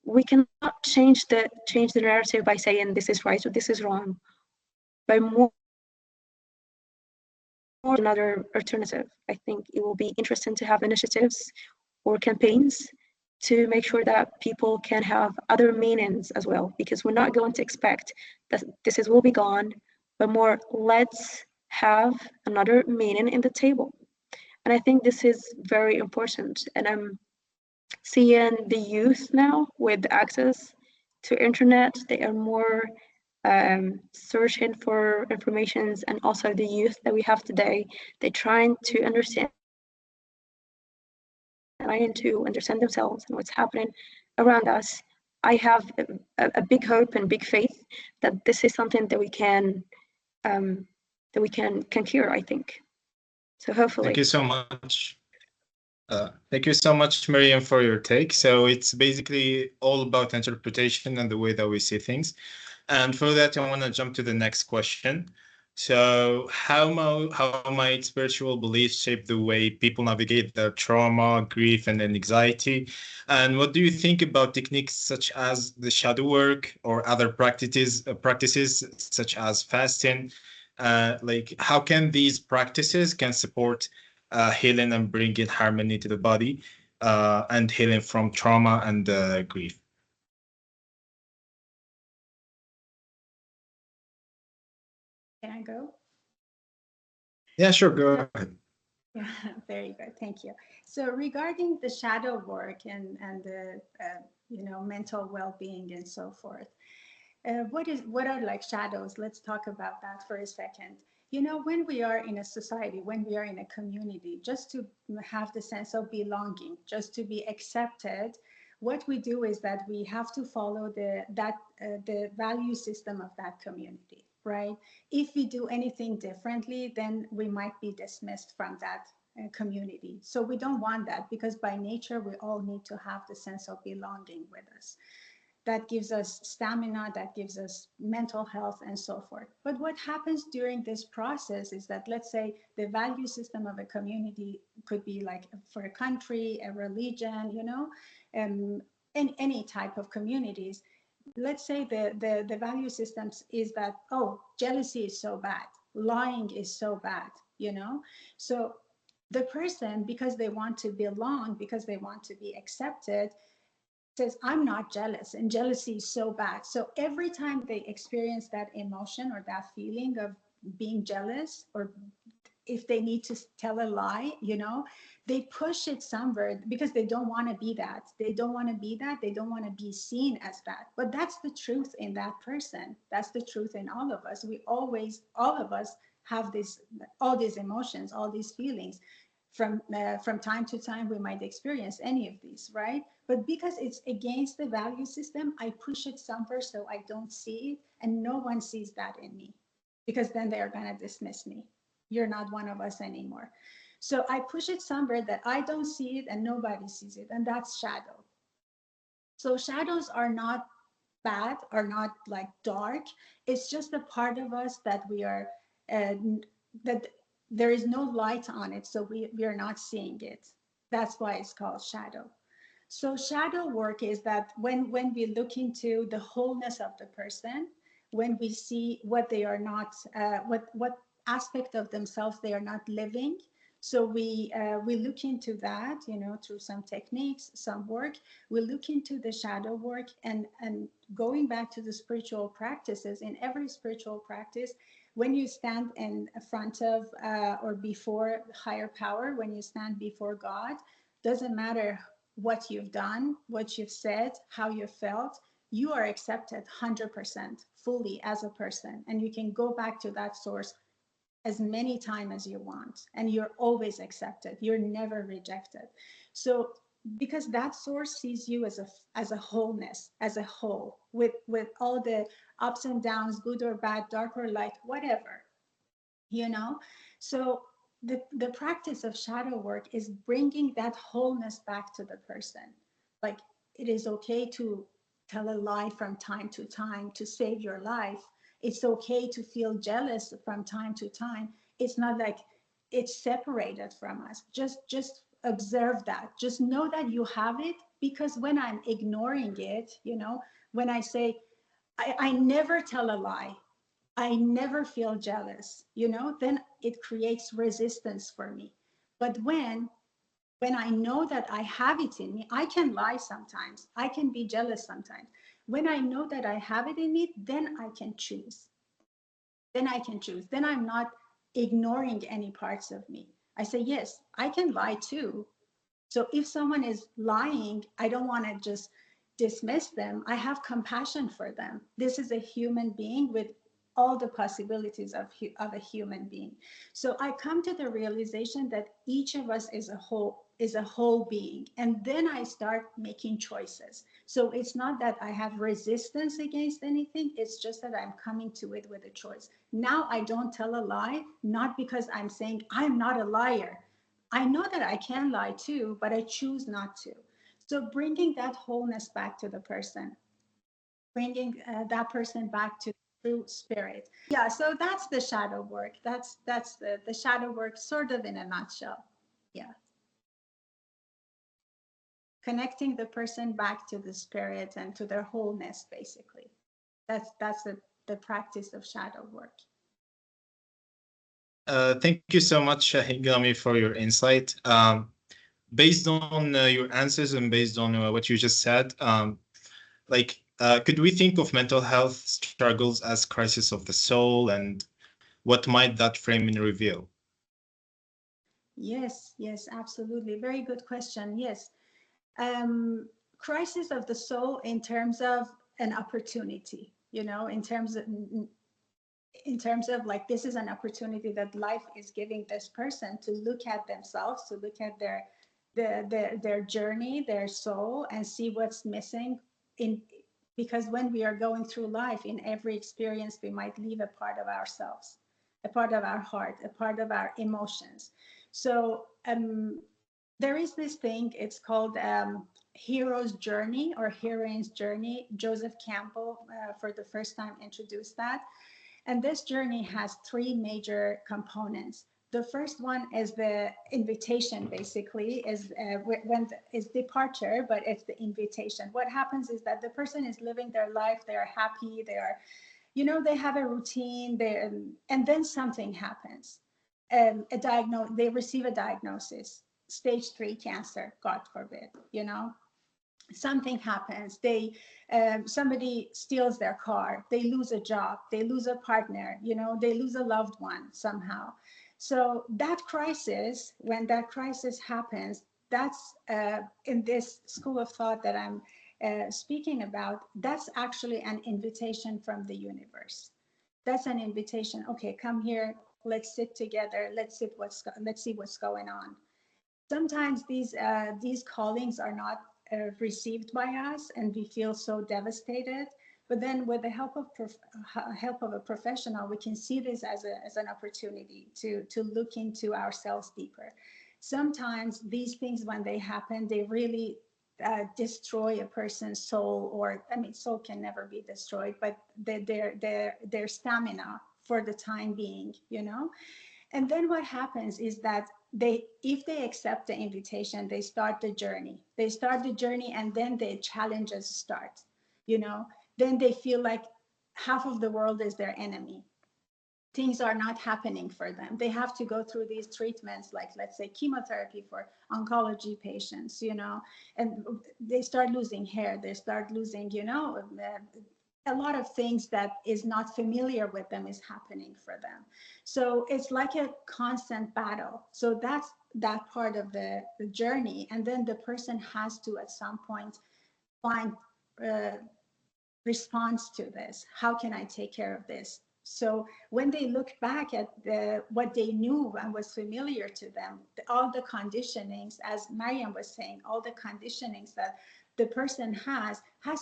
We cannot change the narrative by saying this is right or this is wrong, by more another alternative. I think it will be interesting to have initiatives or campaigns to make sure that people can have other meanings as well, because we're not going to expect that this will be gone, but more, let's have another meaning in the table. And I think this is very important. And I'm seeing the youth now with access to internet, they are more searching for informations, and also the youth that we have today, they're trying to understand themselves and what's happening around us. I have a big hope and big faith that this is something that we can cure, I think. So hopefully. Thank you so much. Thank you so much, Miriam, for your take. So it's basically all about interpretation and the way that we see things. And for that, I want to jump to the next question. So how might spiritual beliefs shape the way people navigate their trauma, grief, and anxiety? And what do you think about techniques such as the shadow work or other practices such as fasting? Like, how can these practices can support healing and bringing harmony to the body, and healing from trauma and grief? Can I go? Yeah, sure. Go ahead. Yeah, very good. Thank you. So regarding the shadow work and the mental well-being and so forth, what are like shadows? Let's talk about that for a second. When we are in a society, when we are in a community, just to have the sense of belonging, just to be accepted, what we do is that we have to follow the value system of that community, right? If we do anything differently, then we might be dismissed from that community. So we don't want that, because by nature, we all need to have the sense of belonging with us. That gives us stamina, that gives us mental health, and so forth. But what happens during this process is that, let's say, the value system of a community could be like for a country, a religion, in any type of communities. Let's say the value systems is that, oh, jealousy is so bad, lying is so bad, So the person, because they want to belong, because they want to be accepted, says, I'm not jealous, and jealousy is so bad. So every time they experience that emotion or that feeling of being jealous, or if they need to tell a lie, they push it somewhere, because they don't want to be that. They don't want to be that. They don't want to be seen as that. But that's the truth in that person. That's the truth in all of us. All of us have all these emotions, all these feelings. From time to time, we might experience any of these, right? But because it's against the value system, I push it somewhere so I don't see it, and no one sees that in me, because then they are going to dismiss me. You're not one of us anymore. So I push it somewhere that I don't see it and nobody sees it, and that's shadow. So shadows are not bad, are not like dark. It's just a part of us that we are, that there is no light on it, so we are not seeing it. That's why it's called shadow. So shadow work is that when we look into the wholeness of the person, when we see what they are not, what aspect of themselves they are not living. So we look into that, through some techniques, some work. We look into the shadow work, and going back to the spiritual practices. In every spiritual practice, when you stand in front of or before higher power, when you stand before God, doesn't matter what you've done, what you've said, how you felt, you are accepted 100% fully as a person. And you can go back to that source as many times as you want, and you're always accepted. You're never rejected. So because that source sees you as a wholeness, as a whole, with all the ups and downs, good or bad, dark or light, whatever, So the practice of shadow work is bringing that wholeness back to the person. Like, it is okay to tell a lie from time to time to save your life. It's okay to feel jealous from time to time. It's not like it's separated from us. Just observe that. Just know that you have it, because when I'm ignoring it, when I say, I never tell a lie, I never feel jealous, then it creates resistance for me. But when I know that I have it in me, I can lie sometimes, I can be jealous sometimes. When I know that I have it in me, then I can choose. Then I can choose. Then I'm not ignoring any parts of me. I say, yes, I can lie too. So if someone is lying, I don't want to just dismiss them. I have compassion for them. This is a human being with all the possibilities of a human being. So I come to the realization that each of us is a whole being. And then I start making choices. So it's not that I have resistance against anything. It's just that I'm coming to it with a choice. Now I don't tell a lie, not because I'm saying I'm not a liar. I know that I can lie too, but I choose not to. So bringing that wholeness back to the person, bringing that person back to true spirit. Yeah, so that's the shadow work. That's the shadow work, sort of in a nutshell. Yeah. Connecting the person back to the spirit and to their wholeness, basically. That's the practice of shadow work. Thank you so much, Higami, for your insight. Based on your answers and based on what you just said, could we think of mental health struggles as crisis of the soul, and what might that framing reveal? Yes, absolutely. Very good question. Yes. Crisis of the soul in terms of an opportunity, in terms of like, this is an opportunity that life is giving this person to look at themselves, to look at their journey, their soul, and see what's missing because when we are going through life, in every experience we might leave a part of ourselves, a part of our heart, a part of our emotions. So there is this thing, it's called hero's journey or heroine's journey. Joseph Campbell for the first time introduced that. And this journey has three major components. The first one is the invitation, basically, is departure, but it's the invitation. What happens is that the person is living their life, they are happy, they have a routine, and then something happens. They receive a diagnosis, stage 3 cancer, God forbid, something happens, somebody steals their car, they lose a job, they lose a partner, they lose a loved one somehow. So that crisis, when that crisis happens, that's in this school of thought that I'm speaking about, that's actually an invitation from the universe. That's an invitation. Okay, come here, let's sit together, let's see what's going on. Sometimes these callings are not received by us, and we feel so devastated. But then, with the help of a professional, we can see this as an opportunity to look into ourselves deeper. Sometimes these things, when they happen, they really destroy a person's soul, or soul can never be destroyed, but their stamina for the time being, And then what happens is that if they accept the invitation, they start the journey. And then the challenges start, Then they feel like half of the world is their enemy. Things are not happening for them. They have to go through these treatments, like, let's say, chemotherapy for oncology patients, and they start losing hair, they start losing, a lot of things that is not familiar with them is happening for them. So it's like a constant battle. So that's that part of the journey. And then the person has to, at some point, find response to this. How can I take care of this? So when they look back at what they knew and was familiar to them, all the conditionings, as Mariam was saying, all the conditionings that the person has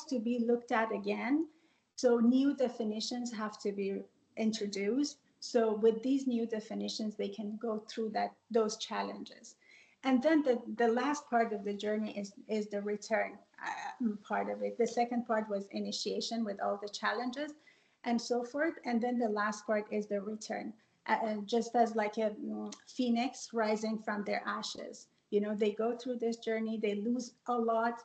to be looked at again. So new definitions have to be introduced. So with these new definitions, they can go through those challenges. And then the last part of the journey is the return. part of it. The second part was initiation with all the challenges and so forth. And then the last part is the return, just as like a phoenix rising from their ashes. You know, they go through this journey, they lose a lot,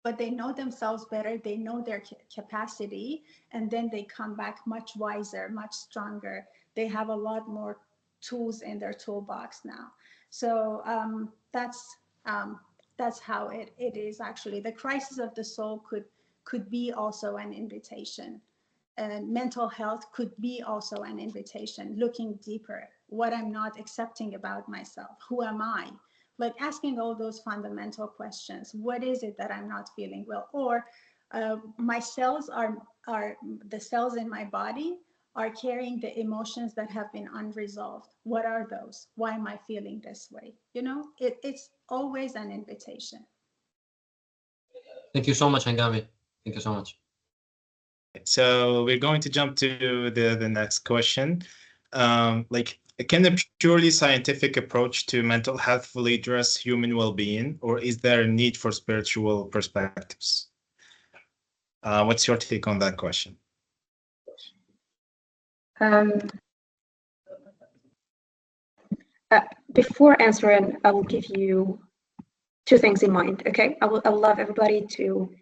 but they know themselves better, they know their capacity, and then they come back much wiser, much stronger. They have a lot more tools in their toolbox now. So that's how it is actually. The crisis of the soul could be also an invitation. And mental health could be also an invitation, looking deeper, what I'm not accepting about myself, who am I? Like asking all those fundamental questions. What is it that I'm not feeling well? Or my cells are the cells in my body are carrying the emotions that have been unresolved. What are those? Why am I feeling this way? You know, it's always an invitation. Thank you so much, Hangami. Thank you so much. So we're going to jump to the next question. Like, can a purely scientific approach to mental health fully address human well-being, or is there a need for spiritual perspectives? What's your take on that question? Before answering, I will give you two things in mind, okay? I would love everybody to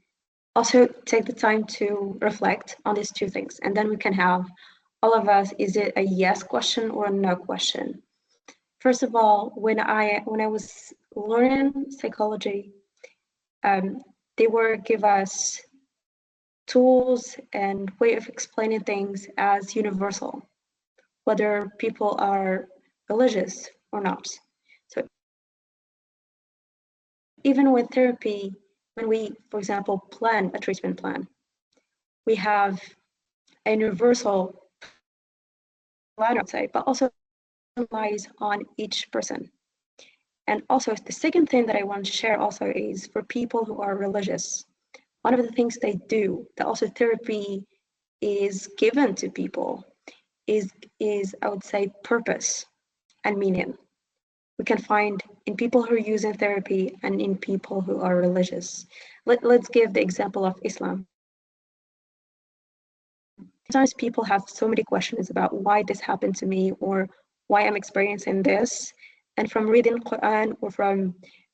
also take the time to reflect on these two things, and then we can have all of us, is it a yes question or a no question? First of all, when I was learning psychology, they were give us tools and way of explaining things as universal, whether people are religious or not. So even with therapy, when we, for example, plan a treatment plan, we have a universal plan, I'd say, but also lies on each person. And also the second thing that I want to share also is for people who are religious, one of the things they do that also therapy is given to people is I would say purpose and meaning. We can find in people who are using therapy and in people who are religious. Let's give the example of Islam. Sometimes people have so many questions about why this happened to me or why I'm experiencing this. And from reading Quran or from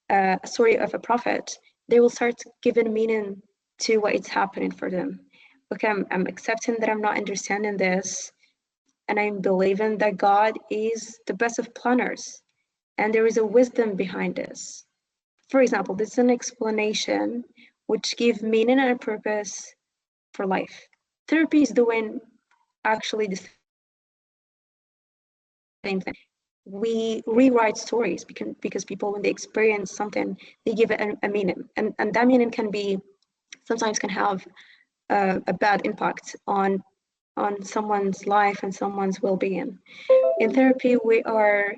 a story of a prophet, they will start giving meaning to what is happening for them. Okay, I'm accepting that I'm not understanding this, and I'm believing that God is the best of planners, and there is a wisdom behind this. For example, this is an explanation which gives meaning and a purpose for life. Therapy is doing actually the same thing. We rewrite stories because people, when they experience something, they give it a meaning, and that meaning can be, sometimes can have a bad impact on someone's life and someone's well-being. In therapy, we are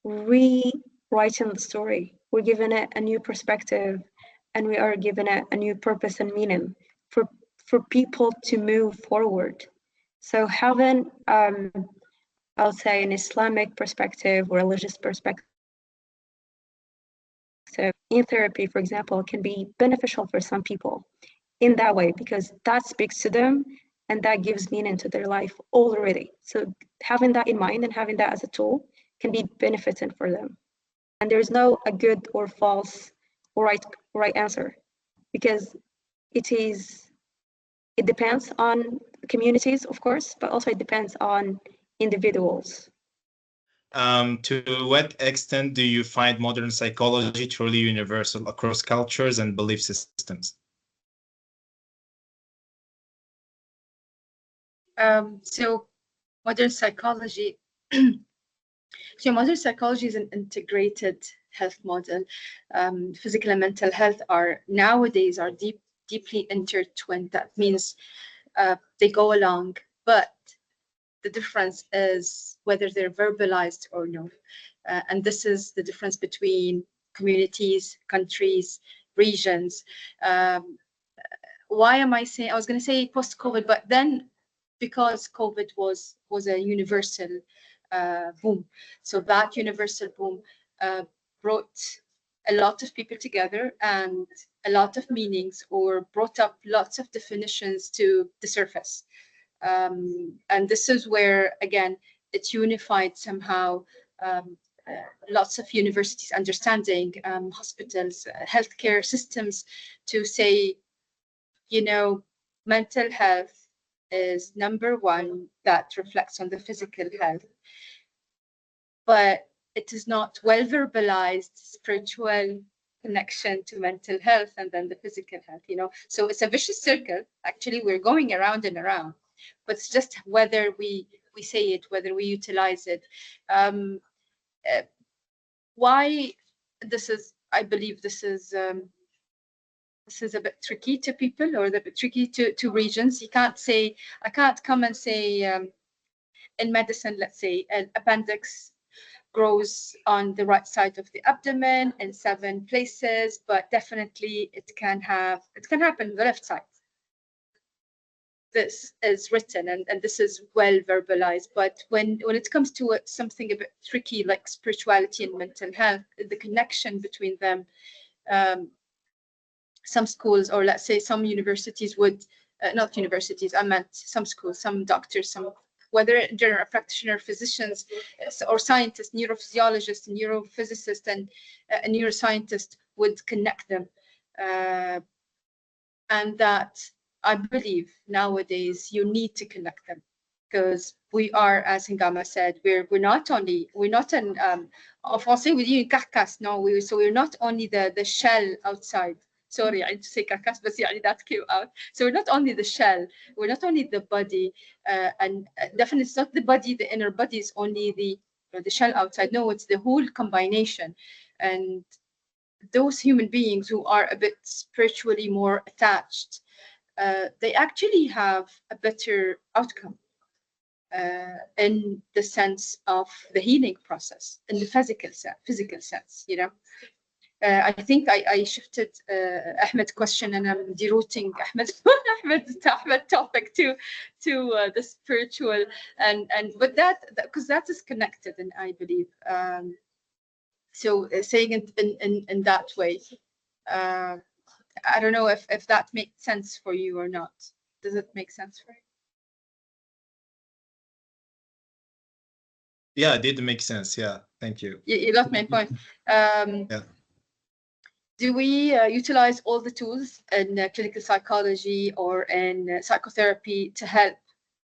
rewriting the story. We're giving it a new perspective, and we are giving it a new purpose and meaning for people to move forward. So having, I'll say, an Islamic perspective or religious perspective in therapy, for example, can be beneficial for some people in that way, because that speaks to them and that gives meaning to their life already. So having that in mind and having that as a tool can be benefiting for them. And there's no a good or false or right answer, because it depends on communities, of course, but also it depends on individuals. To what extent do you find modern psychology truly universal across cultures and belief systems? So modern psychology is an integrated health model. Physical and mental health are nowadays deeply intertwined. That means they go along, but the difference is whether they're verbalized or no. And this is the difference between communities, countries, regions. Why am I saying, I was going to say post-COVID, but then because COVID was a universal boom. So that universal boom brought a lot of people together, and a lot of meanings or brought up lots of definitions to the surface. And this is where, again, it's unified somehow. Lots of universities understanding, hospitals, healthcare systems, to say, you know, mental health is number one, that reflects on the physical health, but it is not well verbalized spiritual connection to mental health and then the physical health, you know. So it's a vicious circle. Actually, we're going around and around, but it's just whether we say it, whether we utilize it. Why this is, I believe this is a bit tricky to people, or a bit tricky to regions. You can't say, I can't come and say, in medicine, let's say an appendix grows on the right side of the abdomen in 7 places, but definitely it can happen on the left side. This is written and this is well verbalized, but when it comes to something a bit tricky like spirituality and mental health, the connection between them, some schools, or let's say some universities would, not universities, I meant some schools, some doctors, some, whether general practitioner, physicians, or scientists, neurophysiologists, neurophysicists, and a neuroscientist would connect them. And that, I believe, nowadays you need to connect them, because we are, as Hingama said, we're not in en français we dit carcasse, no, we're not only the shell outside. Sorry, I need to say carcasse, but yeah, that came out. So we're not only the shell, we're not only the body, and definitely it's not the body, the inner body is only the shell outside. No, it's the whole combination. And those human beings who are a bit spiritually more attached, they actually have a better outcome in the sense of the healing process, in the physical sense, you know. I think I shifted Ahmed's question, and I'm derouting Ahmed's topic to the spiritual, but that, because that is connected, and I believe, so saying it in that way, I don't know if that makes sense for you or not. Does it make sense for you? Yeah, it did make sense. Yeah, thank you. You got my point. Yeah. Do we utilize all the tools in clinical psychology or in psychotherapy to help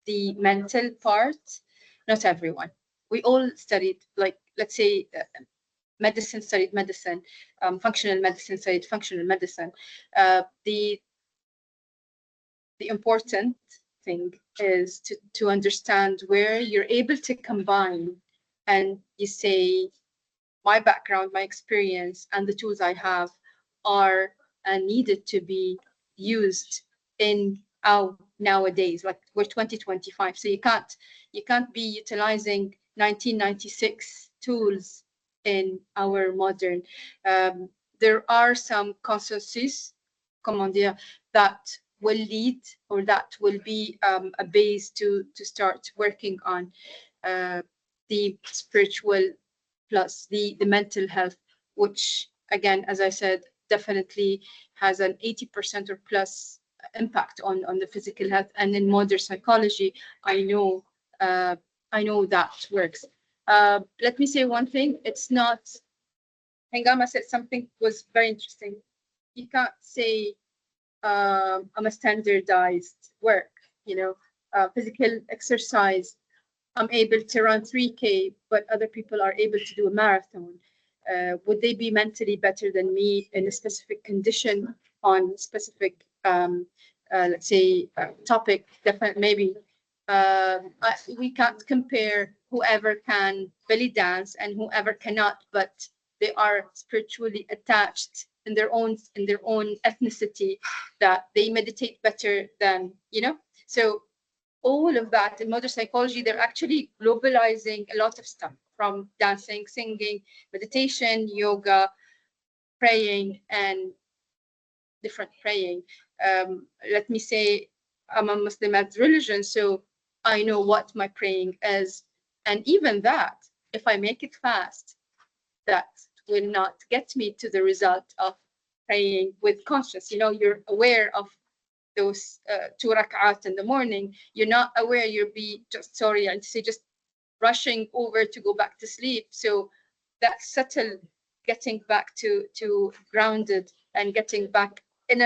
the mental part? Not everyone. We all studied, like, let's say, medicine studied medicine, functional medicine studied functional medicine. The important thing is to understand where you're able to combine, and you say, my background, my experience, and the tools I have are needed to be used in our nowadays. Like, we're 2025, so you can't be utilizing 1996 tools in our modern. There are some consensus, comment dire, that will lead, or that will be a base to start working on the spiritual plus the mental health, which, again, as I said, definitely has an 80% or plus impact on the physical health. And in modern psychology, I know that works. Let me say one thing. It's not, Hengama said something was very interesting. You can't say I'm a standardized work, you know, physical exercise. I'm able to run 3K, but other people are able to do a marathon. Would they be mentally better than me in a specific condition on specific, let's say, topic? Definitely, maybe. We can't compare whoever can belly dance and whoever cannot, but they are spiritually attached in their own ethnicity, that they meditate better than, you know. So all of that in modern psychology, they're actually globalizing a lot of stuff, from dancing, singing, meditation, yoga, praying, and different praying. Let me say, I'm a Muslim as religion, so I know what my praying is. And even that, if I make it fast, that will not get me to the result of praying with conscience. You know, you're aware of those 2 rak'at in the morning. You're not aware you'll be just, sorry, and say just rushing over to go back to sleep. So that subtle getting back to grounded and getting back in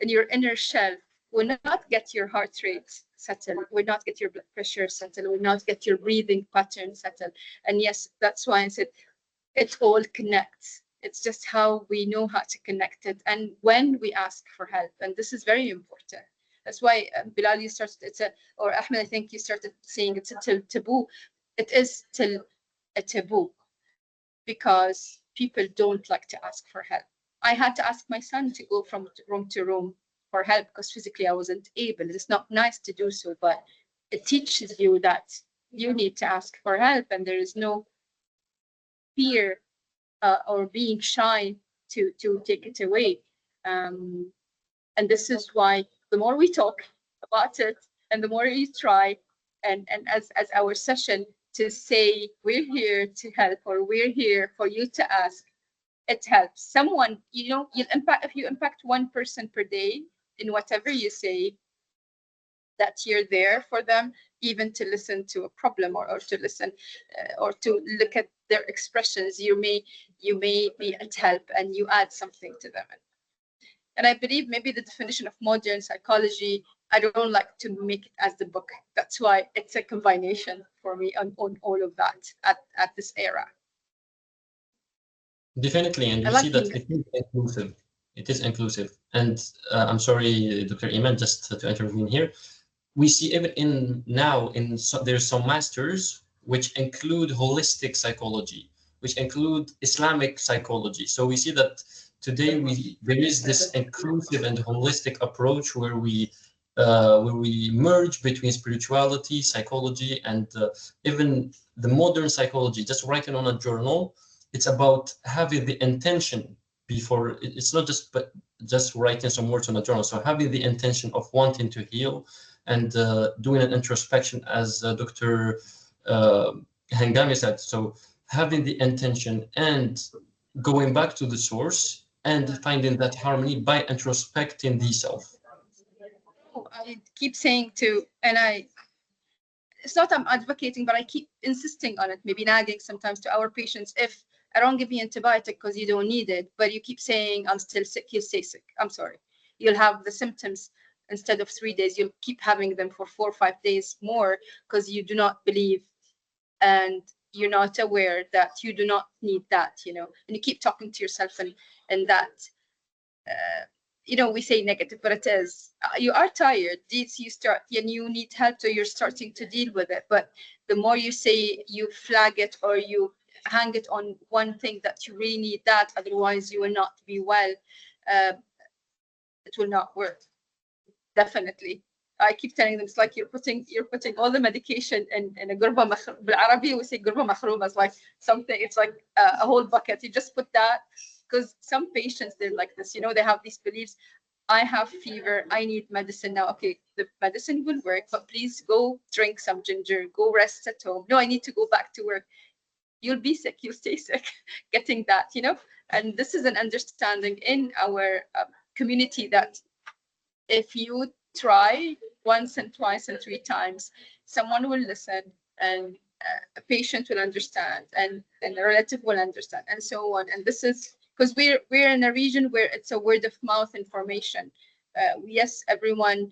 your inner shell will not get your heart rate settled, will not get your blood pressure settled, will not get your breathing pattern settled. And yes, that's why I said it all connects. It's just how we know how to connect it and when we ask for help. And this is very important. That's why Bilal, you started, or Ahmed, I think you started saying it's a taboo. It is still a taboo because people don't like to ask for help. I had to ask my son to go from room to room for help because physically I wasn't able. It's not nice to do so, but it teaches you that you need to ask for help and there is no fear or being shy to take it away. And this is why the more we talk about it and the more you try, and as our session to say we're here to help or we're here for you to ask, it helps someone. You know, you'll impact, if you impact one person per day in whatever you say, that you're there for them, even to listen to a problem or to listen or to look at their expressions. You may be at help and you add something to them. And I believe maybe the definition of modern psychology, I don't like to make it as the book. That's why it's a combination for me on all of that at this era. Definitely, and you see that it is inclusive. It is inclusive. And I'm sorry, Dr. Iman, just to intervene here. We see even there's some masters which include holistic psychology, which include Islamic psychology. So we see that today there is this inclusive and holistic approach where we merge between spirituality, psychology, and even the modern psychology. Just writing on a journal, it's about having the intention before. It's not just writing some words on a journal. So having the intention of wanting to heal and doing an introspection, as Dr. Hangami said. So having the intention and going back to the source and finding that harmony by introspecting the self. I keep saying it's not I'm advocating, but I keep insisting on it, maybe nagging sometimes to our patients. If I don't give you antibiotic because you don't need it, but you keep saying I'm still sick, you'll stay sick. I'm sorry. You'll have the symptoms instead of 3 days, you'll keep having them for 4 or 5 days more because you do not believe and you're not aware that you do not need that, you know, and you keep talking to yourself and that, you know, we say negative, but it is, you are tired. You start and you need help, so you're starting to deal with it. But the more you say, you flag it or you hang it on one thing that you really need that, otherwise you will not be well, it will not work. Definitely. I keep telling them it's like you're putting all the medication in a gurba بالعربي we say gurba مخرومة. It's like something, it's like a whole bucket. You just put that, because some patients, they're like this, you know, they have these beliefs. I have fever, I need medicine now. Okay, the medicine will work, but please go drink some ginger, go rest at home. No, I need to go back to work. You'll be sick, you'll stay sick. Getting that, you know, and this is an understanding in our community that if you try once and twice and 3 times, someone will listen and a patient will understand and a relative will understand and so on. And this is because we're in a region where it's a word of mouth information. Yes, everyone,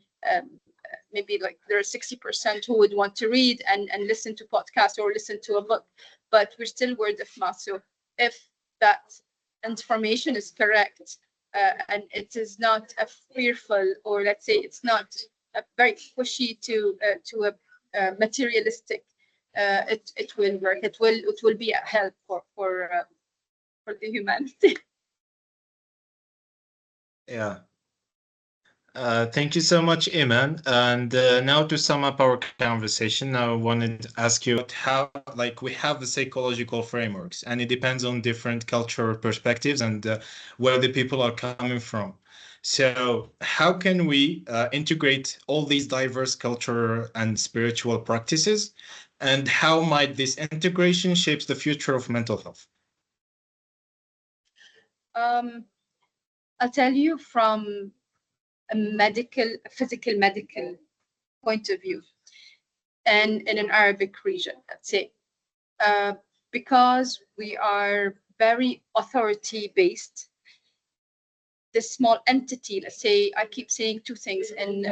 maybe like there are 60% who would want to read and listen to podcasts or listen to a book, but we're still word of mouth. So if that information is correct, and it is not a fearful, or let's say it's not a very pushy to a materialistic, it will work. It will be a help for the humanity. Yeah. Thank you so much, Iman. And now to sum up our conversation, I wanted to ask you how, like, we have the psychological frameworks, and it depends on different cultural perspectives and where the people are coming from. So how can we integrate all these diverse cultural and spiritual practices, and how might this integration shapes the future of mental health? I'll tell you from a physical medical point of view, and in an Arabic region, let's say, because we are very authority-based. This small entity, let's say, I keep saying two things in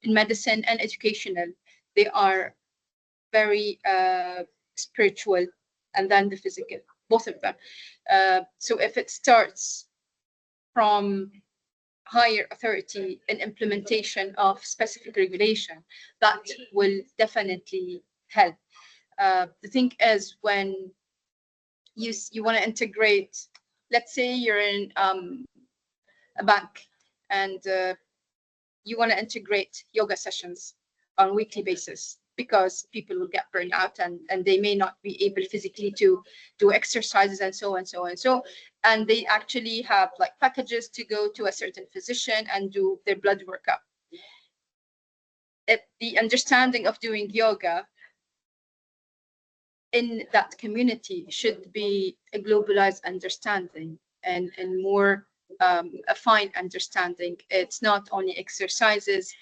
medicine and educational. They are very spiritual, and then the physical, both of them. So if it starts from higher authority and implementation of specific regulation, that will definitely help. The thing is, when you want to integrate, let's say you're in a bank and you want to integrate yoga sessions on a weekly basis, because people will get burned out and they may not be able physically to do exercises and so on, and they actually have like packages to go to a certain physician and do their blood workup. The understanding of doing yoga in that community should be a globalized understanding and more a fine understanding. It's not only exercises.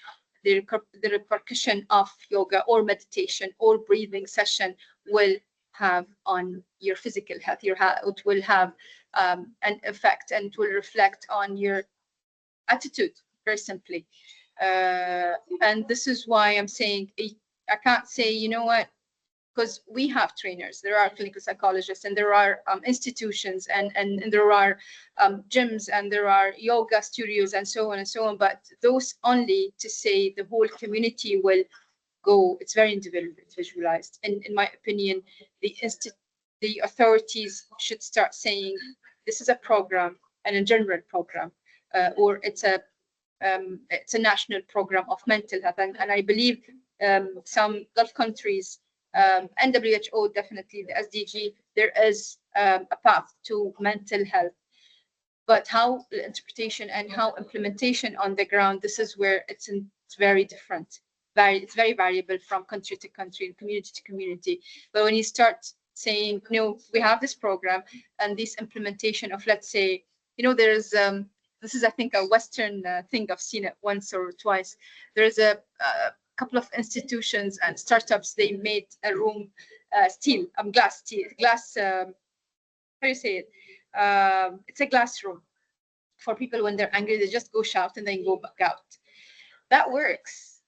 The repercussion of yoga or meditation or breathing session will have on your physical health. It will have an effect, and it will reflect on your attitude, very simply. And this is why I'm saying, I can't say, you know what, because we have trainers, there are clinical psychologists, and there are institutions, and there are gyms, and there are yoga studios, and so on, but those only to say the whole community will go, it's very individualized. And in my opinion, the authorities should start saying, this is a program, and a general program, or it's a national program of mental health. And I believe some Gulf countries, and WHO, definitely the SDG, there is a path to mental health. But how the interpretation and how implementation on the ground, this is where it's very different. It's very variable from country to country and community to community. But when you start saying, we have this program and this implementation of, let's say, there's this is, I think, a Western thing. I've seen it once or twice. There's a couple of institutions and startups, they made a room, glass, how do you say it? It's a glass room for people when they're angry. They just go shout and then go back out. That works.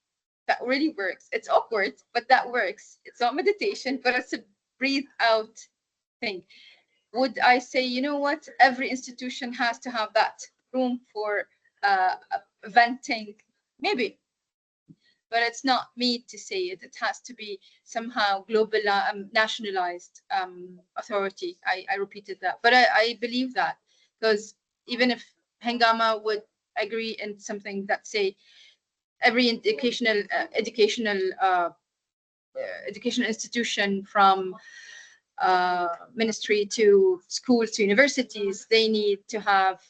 That really works. It's awkward, but that works. It's not meditation, but it's a breathe out thing. Would I say, you know what, every institution has to have that room for venting? Maybe. But it's not me to say it. It has to be somehow global, nationalized authority. I repeated that, but I believe that, because even if Hengama would agree in something that, say, every educational institution, from ministry to schools to universities, they need to have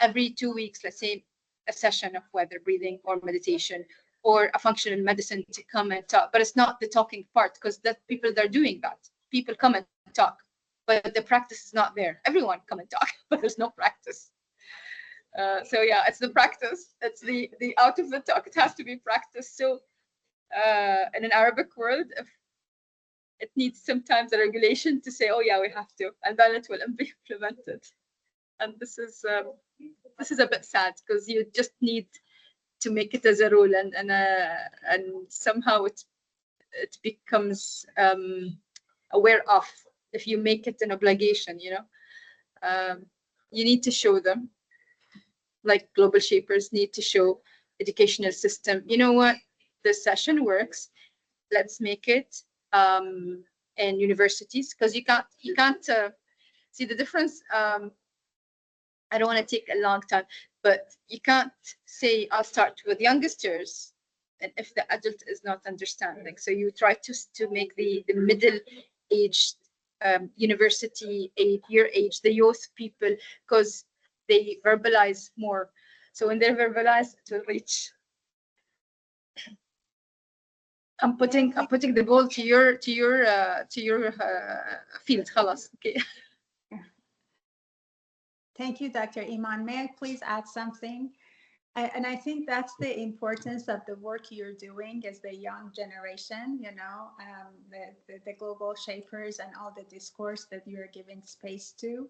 every 2 weeks, let's say, a session of whether breathing or meditation or a functional medicine to come and talk. But it's not the talking part, because that people that are doing that, people come and talk, but the practice is not there. Everyone come and talk, but there's no practice. So yeah, it's the practice. It's the out of the talk. It has to be practice. So in an Arabic world, if it needs sometimes a regulation to say, oh yeah, we have to, and then it will be implemented. And this is a bit sad, because you just need to make it as a rule, and somehow it becomes aware of, if you make it an obligation, you need to show them, like global shapers need to show educational system, you know what, this session works, let's make it in universities, because you can't see the difference. I don't want to take a long time, but you can't say, I'll start with youngsters, and if the adult is not understanding. So you try to make the middle aged, university year age, the youth people, because they verbalize more. So when they verbalize, it will reach. I'm putting the ball to your field. خلاص. Okay. Thank you, Dr. Iman. May I please add something? And I think that's the importance of the work you're doing as the young generation, you know, the global shapers and all the discourse that you're giving space to.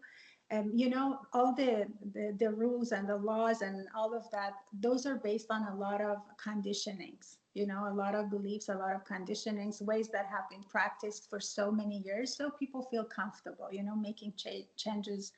You know, all the rules and the laws and all of that, those are based on a lot of conditionings, you know, a lot of beliefs, a lot of conditionings, ways that have been practiced for so many years. So people feel comfortable, you know, making changes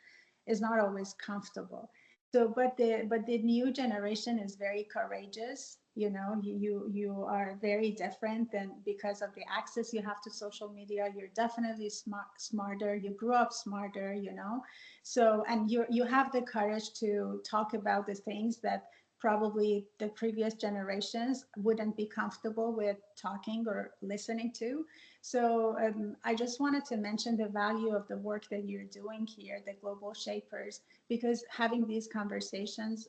is not always comfortable. So, but the new generation is very courageous. You know, you are very different than because of the access you have to social media. You're definitely smarter. You grew up smarter. You know, so and you have the courage to talk about the things that probably the previous generations wouldn't be comfortable with talking or listening to. So I just wanted to mention the value of the work that you're doing here, the global shapers, because having these conversations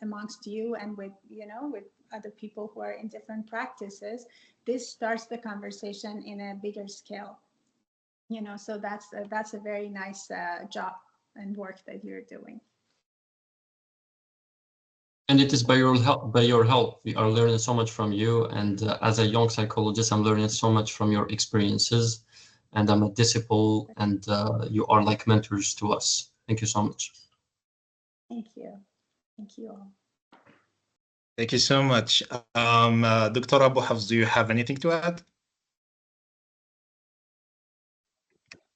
amongst you and with, you know, with other people who are in different practices, this starts the conversation in a bigger scale, you know, so that's a very nice job and work that you're doing. And it is by your help, we are learning so much from you. And as a young psychologist, I'm learning so much from your experiences. And I'm a disciple, and you are like mentors to us. Thank you so much. Thank you. Thank you all. Thank you so much. Dr. Abu Hafs, do you have anything to add?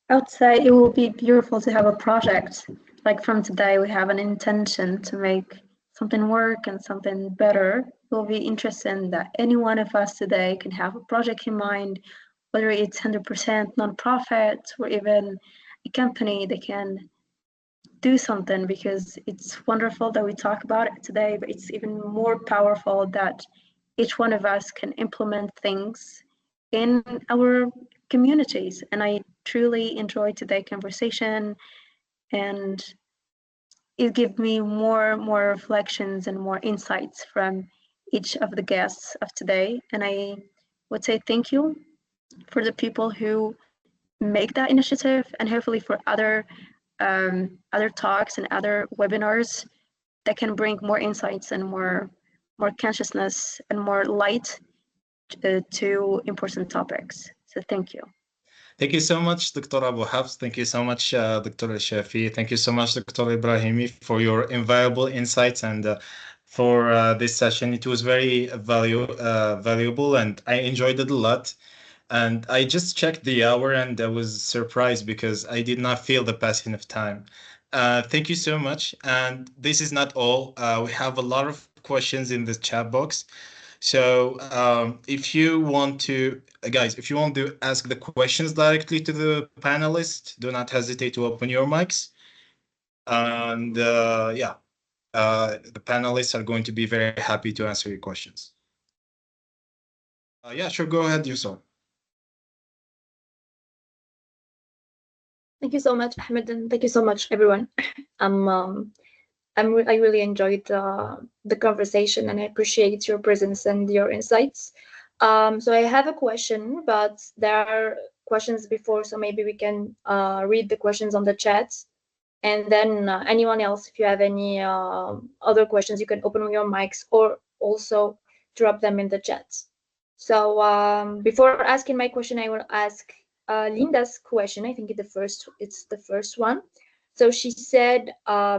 I would say it will be beautiful to have a project. Like from today, we have an intention to make something work and something better. It will be interesting that any one of us today can have a project in mind, whether it's 100% nonprofit or even a company that can do something, because it's wonderful that we talk about it today, but it's even more powerful that each one of us can implement things in our communities. And I truly enjoyed today's conversation, and it gave me more reflections and more insights from each of the guests of today. And I would say thank you for the people who make that initiative, and hopefully for other talks and other webinars that can bring more insights and more consciousness and more light to important topics. So thank you. Thank you so much, Dr. Abu Hafs. Thank you so much, Dr. Cheffi. Thank you so much, Dr. Ebrahimi, for your invaluable insights and for this session. It was very valuable, and I enjoyed it a lot. And I just checked the hour, and I was surprised because I did not feel the passing of time. Thank you so much. And this is not all. We have a lot of questions in the chat box. So if you want to, guys, if you want to ask the questions directly to the panelists, do not hesitate to open your mics. And yeah, the panelists are going to be very happy to answer your questions. Yeah, sure. Go ahead, Yusuf. Thank you so much, Ahmed, and thank you so much, everyone. I really enjoyed the conversation, and I appreciate your presence and your insights. So I have a question, but there are questions before, so maybe we can read the questions on the chat. And then anyone else, if you have any other questions, you can open your mics or also drop them in the chat. So before asking my question, I will ask Linda's question. I think it's the first one. So she said,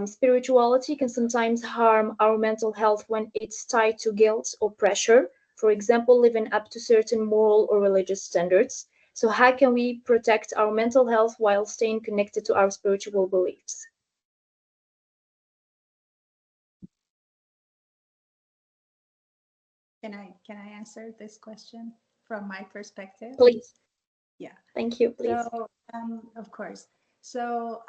spirituality can sometimes harm our mental health when it's tied to guilt or pressure, for example, living up to certain moral or religious standards. So how can we protect our mental health while staying connected to our spiritual beliefs? Can I answer this question from my perspective? Please. Yeah. Thank you. Please. So, of course. So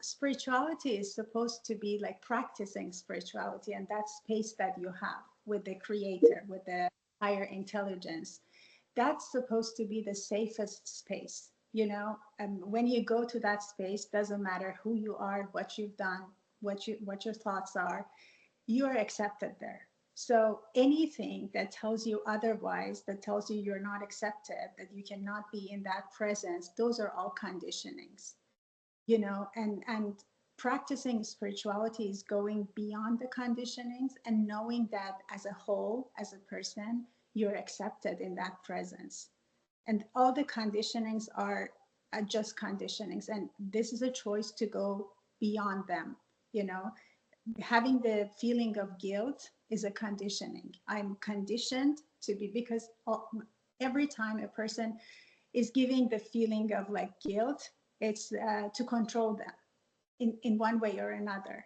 spirituality is supposed to be like practicing spirituality, and that space that you have with the creator, with the higher intelligence. That's supposed to be the safest space, you know. And when you go to that space, doesn't matter who you are, what you've done, what your thoughts are, you are accepted there. So anything that tells you otherwise, that tells you you're not accepted, that you cannot be in that presence, those are all conditionings, you know. And practicing spirituality is going beyond the conditionings and knowing that as a whole, as a person, you're accepted in that presence. And all the conditionings are just conditionings. And this is a choice to go beyond them. You know, having the feeling of guilt is a conditioning. I'm conditioned to be, because every time a person is giving the feeling of like guilt, it's to control them in one way or another.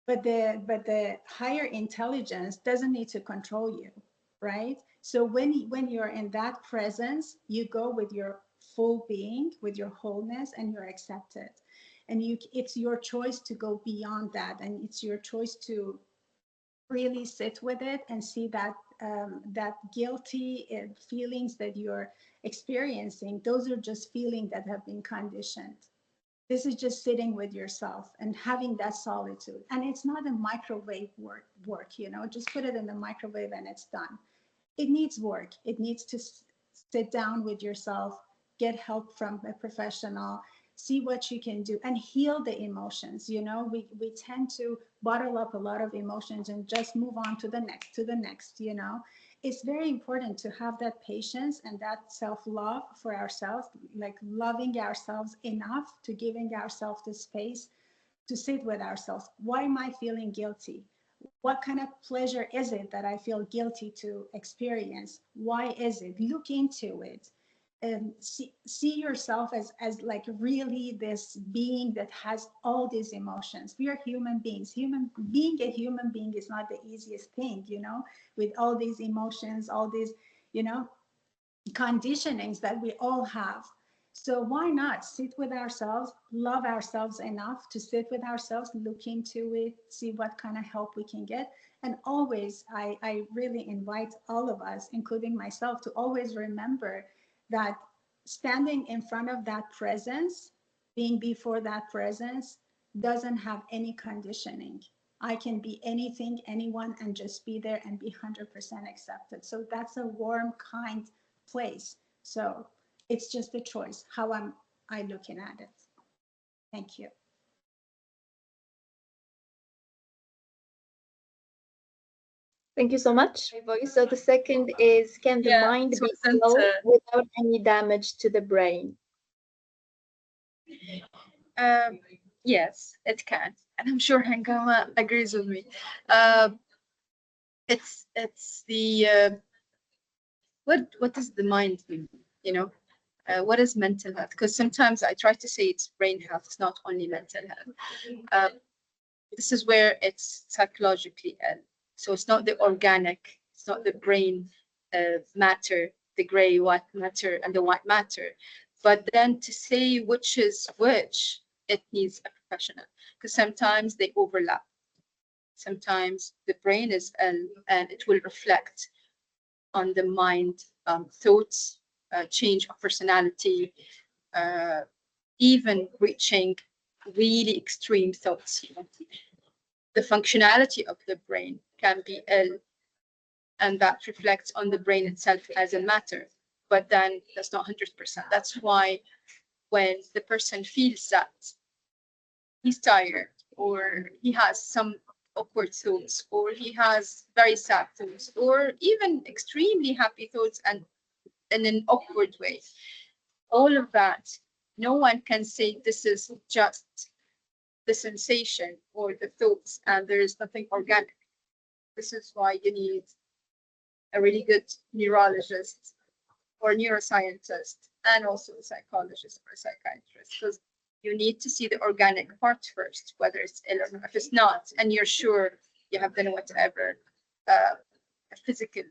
But the higher intelligence doesn't need to control you, right? So when you're in that presence, you go with your full being, with your wholeness, and you're accepted. And it's your choice to go beyond that, and it's your choice to really sit with it and see that that guilty feelings that you're experiencing, those are just feelings that have been conditioned. This is just sitting with yourself and having that solitude. And it's not a microwave work, you know, just put it in the microwave and it's done. It needs work. It needs to sit down with yourself, get help from a professional, see what you can do, and heal the emotions. You know, we tend to bottle up a lot of emotions and just move on to the next, you know. It's very important to have that patience and that self-love for ourselves, like loving ourselves enough to giving ourselves the space to sit with ourselves. Why am I feeling guilty? What kind of pleasure is it that I feel guilty to experience? Why is it? Look into it. And see yourself as like really this being that has all these emotions. We are human beings. Being a human being is not the easiest thing, you know, with all these emotions, all these, you know, conditionings that we all have. So why not sit with ourselves, love ourselves enough to sit with ourselves, look into it, see what kind of help we can get. And always, I really invite all of us, including myself, to always remember that standing in front of that presence, being before that presence, doesn't have any conditioning. I can be anything, anyone, and just be there and be 100% accepted. So that's a warm, kind place. So it's just a choice. How am I looking at it? Thank you. Thank you so much. So the second is, can the mind be healed without any damage to the brain? Yes, it can, and I'm sure Hangama agrees with me. It's the what does the mind mean? You know, what is mental health? Because sometimes I try to say it's brain health. It's not only mental health. This is where it's psychologically ill. So it's not the organic. It's not the brain matter, the gray white matter and the white matter. But then to say which is which, it needs a professional, because sometimes they overlap. Sometimes the brain is ill and it will reflect on the mind, thoughts, change of personality, even reaching really extreme thoughts. The functionality of the brain can be ill, and that reflects on the brain itself as a matter. But then that's not 100%. That's why when the person feels that he's tired, or he has some awkward thoughts, or he has very sad thoughts, or even extremely happy thoughts and in an awkward way, all of that, no one can say this is just the sensation or the thoughts and there is nothing organic. This is why you need a really good neurologist or neuroscientist and also a psychologist or a psychiatrist, because you need to see the organic part first, whether it's ill or not. If it's not, and you're sure you have done whatever, a physical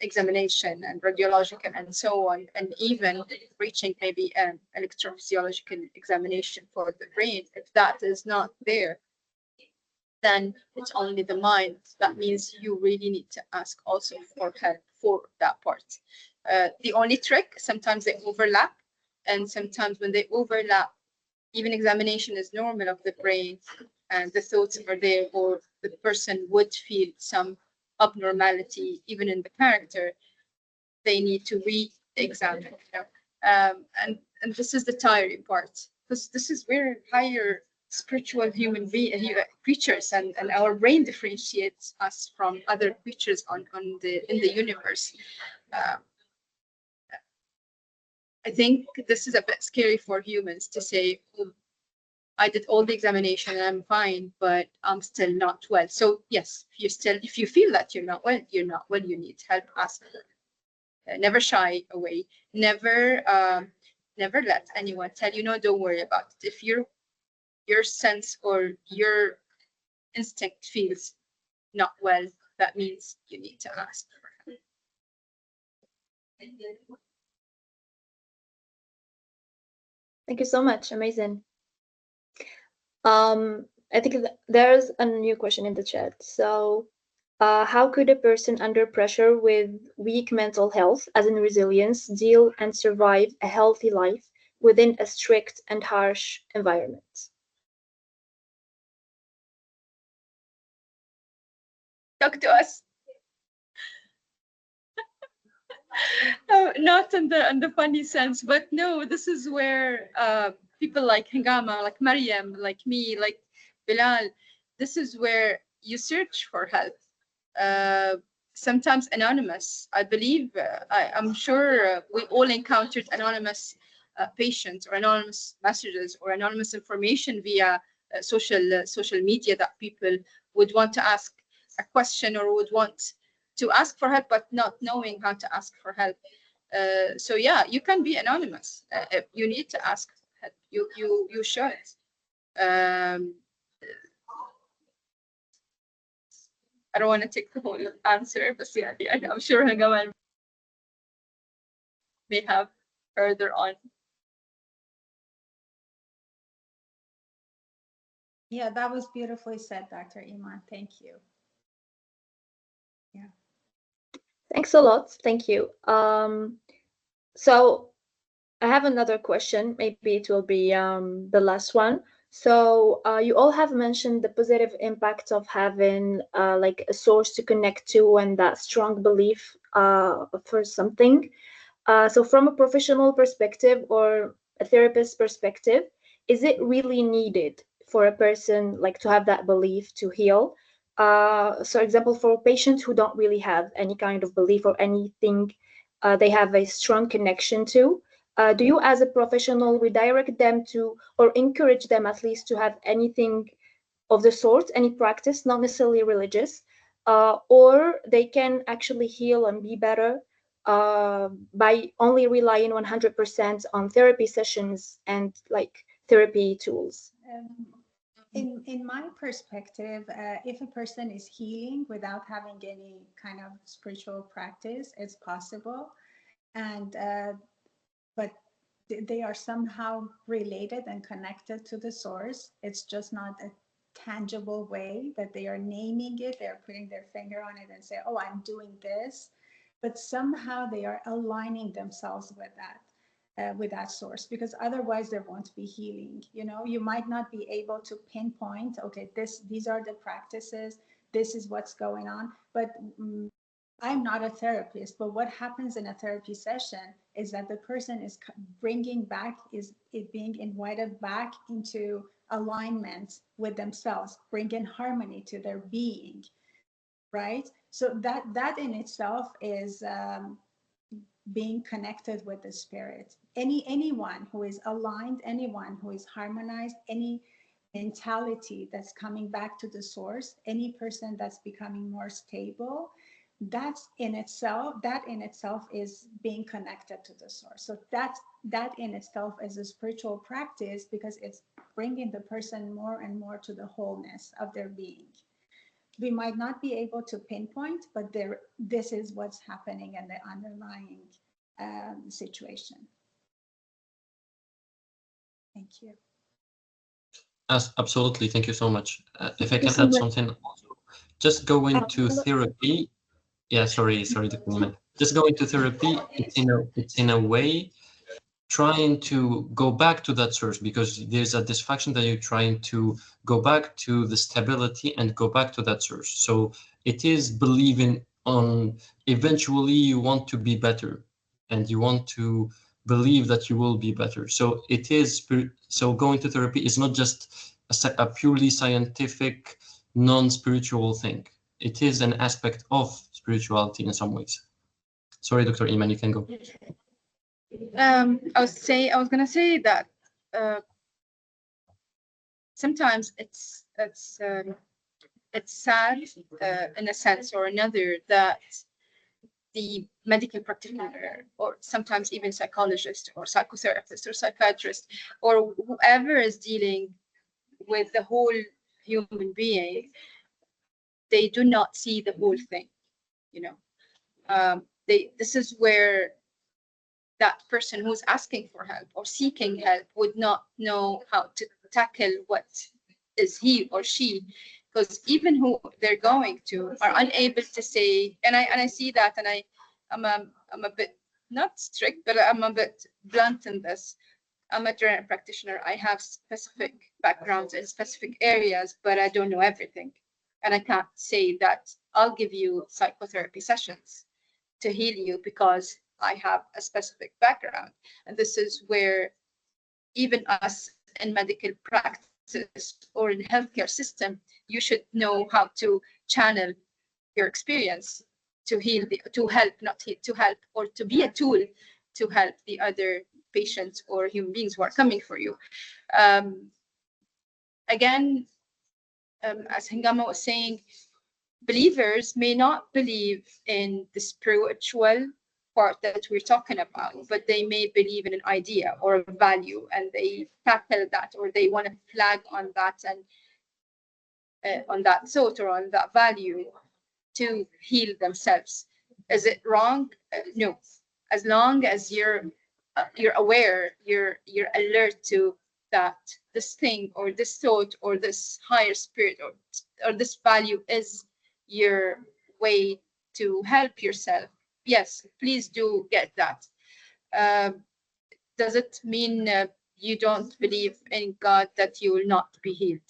examination and radiological and so on, and even reaching maybe an electrophysiological examination for the brain, if that is not there, then it's only the mind. That means you really need to ask also for help for that part. The only trick, sometimes they overlap, and sometimes when they overlap, even examination is normal of the brain and the thoughts are there, or the person would feel some abnormality even in the character, they need to re-examine. And this is the tiring part, because this is where higher spiritual human creatures, and our brain differentiates us from other creatures in the universe. I think this is a bit scary for humans to say, oh, I did all the examination and I'm fine, but I'm still not well. So yes, if you feel that you're not well, you're not well, you need help, ask for it. Never shy away. Never let anyone tell you, no, don't worry about it. If your sense or your instinct feels not well, that means you need to ask for help. Thank you so much. Amazing. I think there's a new question in the chat. So, how could a person under pressure with weak mental health, as in resilience, deal and survive a healthy life within a strict and harsh environment? Talk to us. No, not in the funny sense, but no, this is where people like Hingama, like Mariam, like me, like Bilal, this is where you search for help. Sometimes anonymous. I believe, I'm sure we all encountered anonymous patients or anonymous messages or anonymous information via social media that people would want to ask a question or would want to ask for help, but not knowing how to ask for help. So yeah, you can be anonymous. If you need to ask for help, you should. I don't want to take the whole answer, but yeah, I'm sure Hangama may have further on. Yeah, that was beautifully said, Dr. Iman. Thank you. Yeah. Thanks a lot. Thank you. So I have another question. Maybe it will be the last one. So you all have mentioned the positive impact of having like a source to connect to and that strong belief for something. So from a professional perspective or a therapist perspective, is it really needed for a person like to have that belief to heal? So example, for patients who don't really have any kind of belief or anything they have a strong connection to, do you as a professional redirect them to or encourage them at least to have anything of the sort, any practice, not necessarily religious, or they can actually heal and be better by only relying 100% on therapy sessions and like therapy tools? In my perspective, if a person is healing without having any kind of spiritual practice, it's possible. And but they are somehow related and connected to the source. It's just not a tangible way that they are naming it, they're putting their finger on it and say, oh, I'm doing this. But somehow they are aligning themselves with that source, because otherwise there won't be healing. You know, you might not be able to pinpoint, okay, these are the practices, this is what's going on. But I'm not a therapist, but what happens in a therapy session is that the person is bringing back, is it being invited back into alignment with themselves, bringing harmony to their being, right? So that in itself is being connected with the spirit. Anyone who is aligned, anyone who is harmonized, any mentality that's coming back to the source, any person that's becoming more stable, that in itself is being connected to the source. So that in itself is a spiritual practice, because it's bringing the person more and more to the wholeness of their being. We might not be able to pinpoint, but this is what's happening in the underlying situation. Thank you. Absolutely, thank you so much. If I can add something, also, just going to therapy. Yeah, sorry the comment. Just going to therapy, it's in a way trying to go back to that source, because there's a dysfunction that you're trying to go back to the stability and go back to that source. So it is believing on eventually you want to be better and you want to believe that you will be better. So it is, so going to therapy is not just a purely scientific, non-spiritual thing. It is an aspect of spirituality in some ways. Sorry, Dr. Iman, you can go. I was gonna say that sometimes it's sad in a sense or another that the medical practitioner, or sometimes even psychologist or psychotherapist or psychiatrist, or whoever is dealing with the whole human being, they do not see the whole thing. You know, this is where that person who's asking for help or seeking help would not know how to tackle what is he or she, because even who they're going to are unable to say, and I see that, and I'm a bit not strict, but I'm a bit blunt in this. I'm a general practitioner. I have specific backgrounds in specific areas, but I don't know everything. And I can't say that I'll give you psychotherapy sessions to heal you because I have a specific background. And this is where even us in medical practice or in healthcare system, you should know how to channel your experience to heal, to help, not heal, to help, or to be a tool to help the other patients or human beings who are coming for you. Again, as Hingama was saying, believers may not believe in the spiritual part that we're talking about, but they may believe in an idea or a value, and they tackle that, or they want to flag on that, and on that thought or on that value to heal themselves. Is it wrong? No. As long as you're aware, you're alert to that this thing or this thought or this higher spirit or this value is your way to help yourself. Yes, please do get that. Does it mean you don't believe in God that you will not be healed?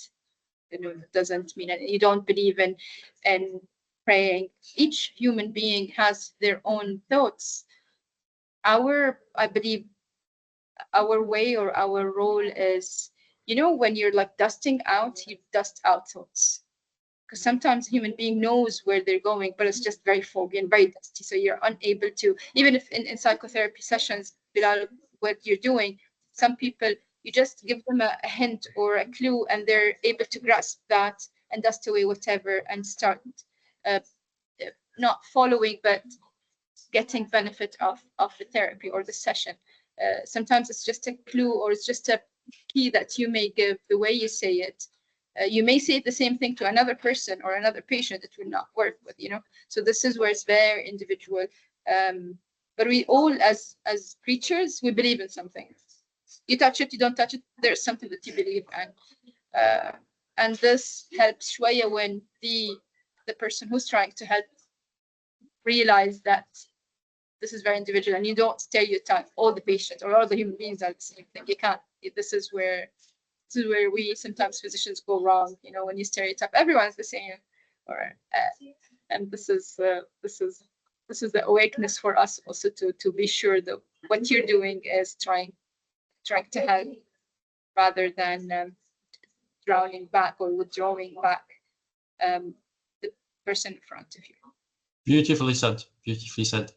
It doesn't mean you don't believe in praying. Each human being has their own thoughts. I believe our way or our role is, when you're like dusting out, you dust out thoughts. Because sometimes a human being knows where they're going, but it's just very foggy and very dusty. So you're unable to, even if in psychotherapy sessions, Bilal, what you're doing, some people, you just give them a hint or a clue, and they're able to grasp that and dust away whatever and start not following, but getting benefit of the therapy or the session. Sometimes it's just a clue, or it's just a key that you may give the way you say it. You may say the same thing to another person or another patient, it will not work with, So this is where it's very individual. But we all, as creatures, we believe in something. You touch it, you don't touch it, there's something that you believe in. And this helps shwaya when the person who's trying to help realize that this is very individual, and you don't stereotype all the patients or all the human beings are the same thing. You can't. This is where we sometimes physicians go wrong. When you stereotype everyone's the same, or and this is the awareness for us also to be sure that what you're doing is trying to help rather than drowning back or withdrawing back the person in front of you. Beautifully said. Beautifully said.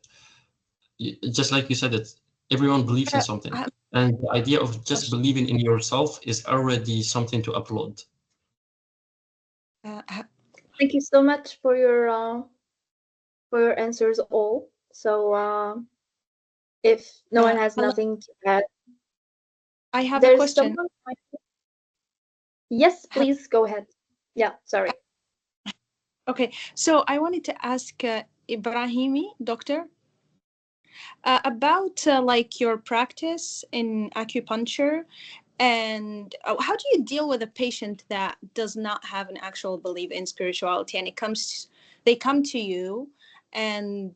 Just like you said, that everyone believes in something, and the idea of just believing in yourself is already something to applaud. Thank you so much for your answers all. So if no one has nothing to add, I have a question. Yes, please go ahead. Yeah, sorry. Okay, so I wanted to ask Ebrahimi, doctor, about like your practice in acupuncture, and how do you deal with a patient that does not have an actual belief in spirituality, and they come to you, and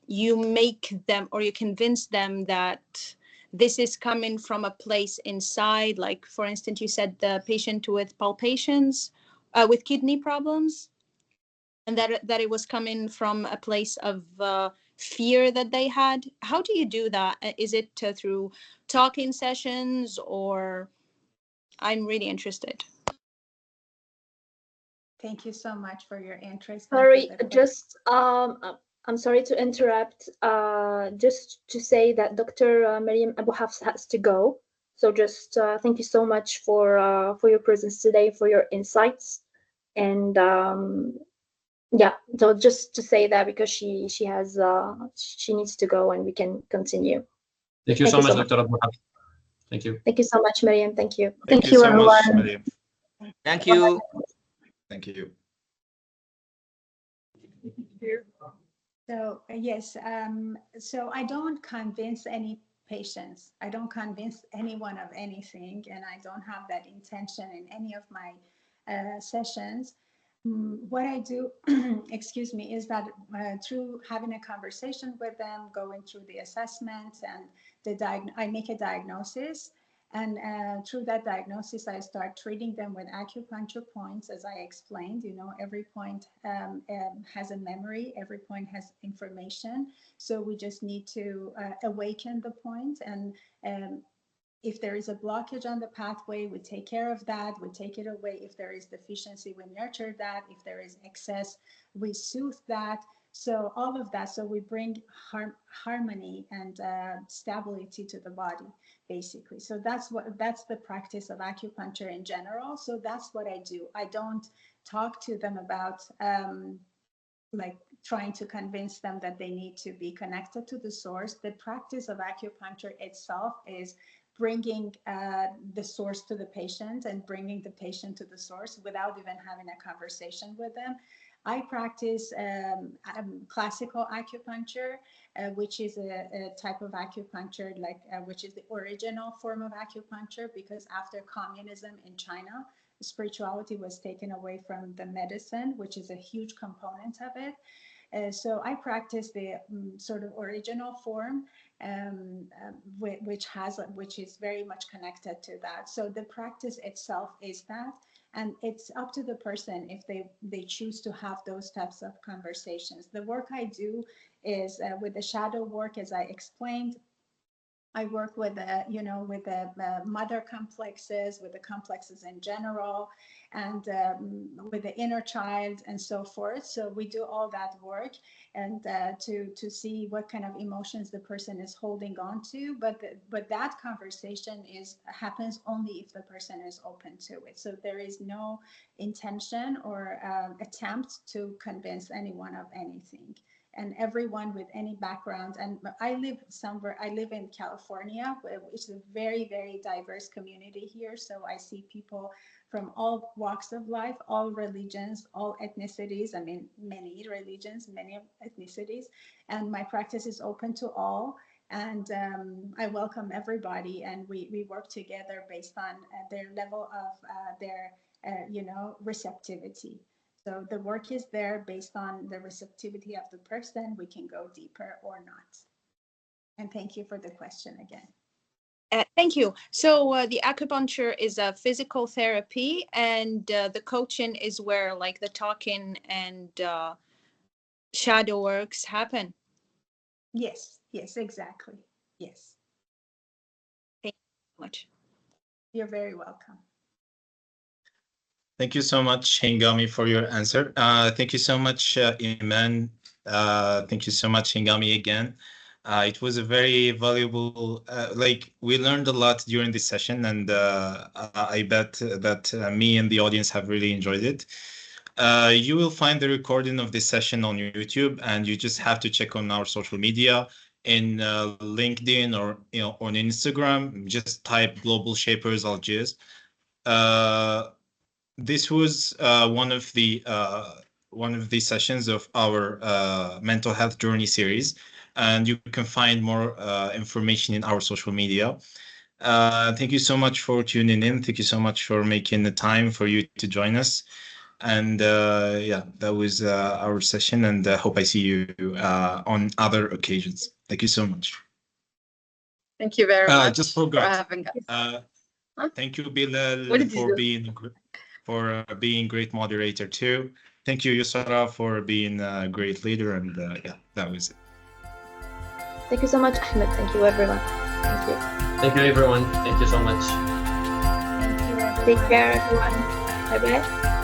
you make them, or you convince them that this is coming from a place inside, like for instance, you said the patient with palpitations, with kidney problems, and that it was coming from a place of fear that they had. How do you do that? Is it through talking sessions, or I'm really interested? Thank you so much for your interest. and for Sorry, the que- just I'm sorry to interrupt. Just to say that Dr. Mariam Abu Hafs has to go. So just thank you so much for your presence today, for your insights, and yeah. So just to say that because she has she needs to go, and we can continue. Thank you Thank so you much, so much. Dr. Abu Hafs. Thank you. Thank you so much, Mariam. Thank you. Thank you so much, Mariam. Thank you. Thank you. So yes, so I don't convince any patients. I don't convince anyone of anything, and I don't have that intention in any of my sessions. What I do, excuse me, is that through having a conversation with them, going through the assessment and I make a diagnosis. And through that diagnosis, I start treating them with acupuncture points, as I explained. You know, every point has a memory, every point has information. So we just need to awaken the point. And if there is a blockage on the pathway, we take care of that. We take it away. If there is deficiency, we nurture that. If there is excess, we soothe that. So all of that. So we bring harmony and stability to the body, basically. So that's the practice of acupuncture in general. So that's what I do. I don't talk to them about like trying to convince them that they need to be connected to the source. The practice of acupuncture itself is bringing the source to the patient and bringing the patient to the source without even having a conversation with them. I practice classical acupuncture, which is a type of acupuncture, like which is the original form of acupuncture, because after communism in China, spirituality was taken away from the medicine, which is a huge component of it. So I practice the sort of original form, which is very much connected to that. So the practice itself is that, and it's up to the person if they choose to have those types of conversations. The work I do is with the shadow work, as I explained. I work with the mother complexes, with the complexes in general, and with the inner child and so forth. So we do all that work, and to see what kind of emotions the person is holding on to. But that conversation happens only if the person is open to it. So there is no intention or attempt to convince anyone of anything. And everyone with any background. And I live in California, which is a very, very diverse community here. So I see people from all walks of life, all religions, all ethnicities. I mean, many religions, many ethnicities. And my practice is open to all. And I welcome everybody, and we work together based on their level of their receptivity. So the work is there based on the receptivity of the person. We can go deeper or not. And thank you for the question again. Thank you. So the acupuncture is a physical therapy, and the coaching is where like the talking and shadow works happen. Yes, exactly. Yes. Thank you so much. You're very welcome. Thank you so much, Hingami, for your answer. Thank you so much, Iman. Thank you so much, Hingami, again. It was a very valuable, we learned a lot during this session, and I bet that me and the audience have really enjoyed it. You will find the recording of this session on YouTube, and you just have to check on our social media in LinkedIn or on Instagram. Just type Global Shapers Algiers. This was one of the sessions of our mental health journey series, and you can find more information in our social media. Thank you so much for tuning in. Thank you so much for making the time for you to join us. And yeah, that was our session, and I hope I see you on other occasions. Thank you so much. Thank you very much just for forgot. having us. Thank you, Bilal, What did you for do? being great moderator too. Thank you, Yusra, for being a great leader, and yeah, that was it. Thank you so much, Ahmed. Thank you, everyone. Thank you. Thank you, everyone. Thank you so much. Thank you, everyone. Take care, everyone. Bye-bye.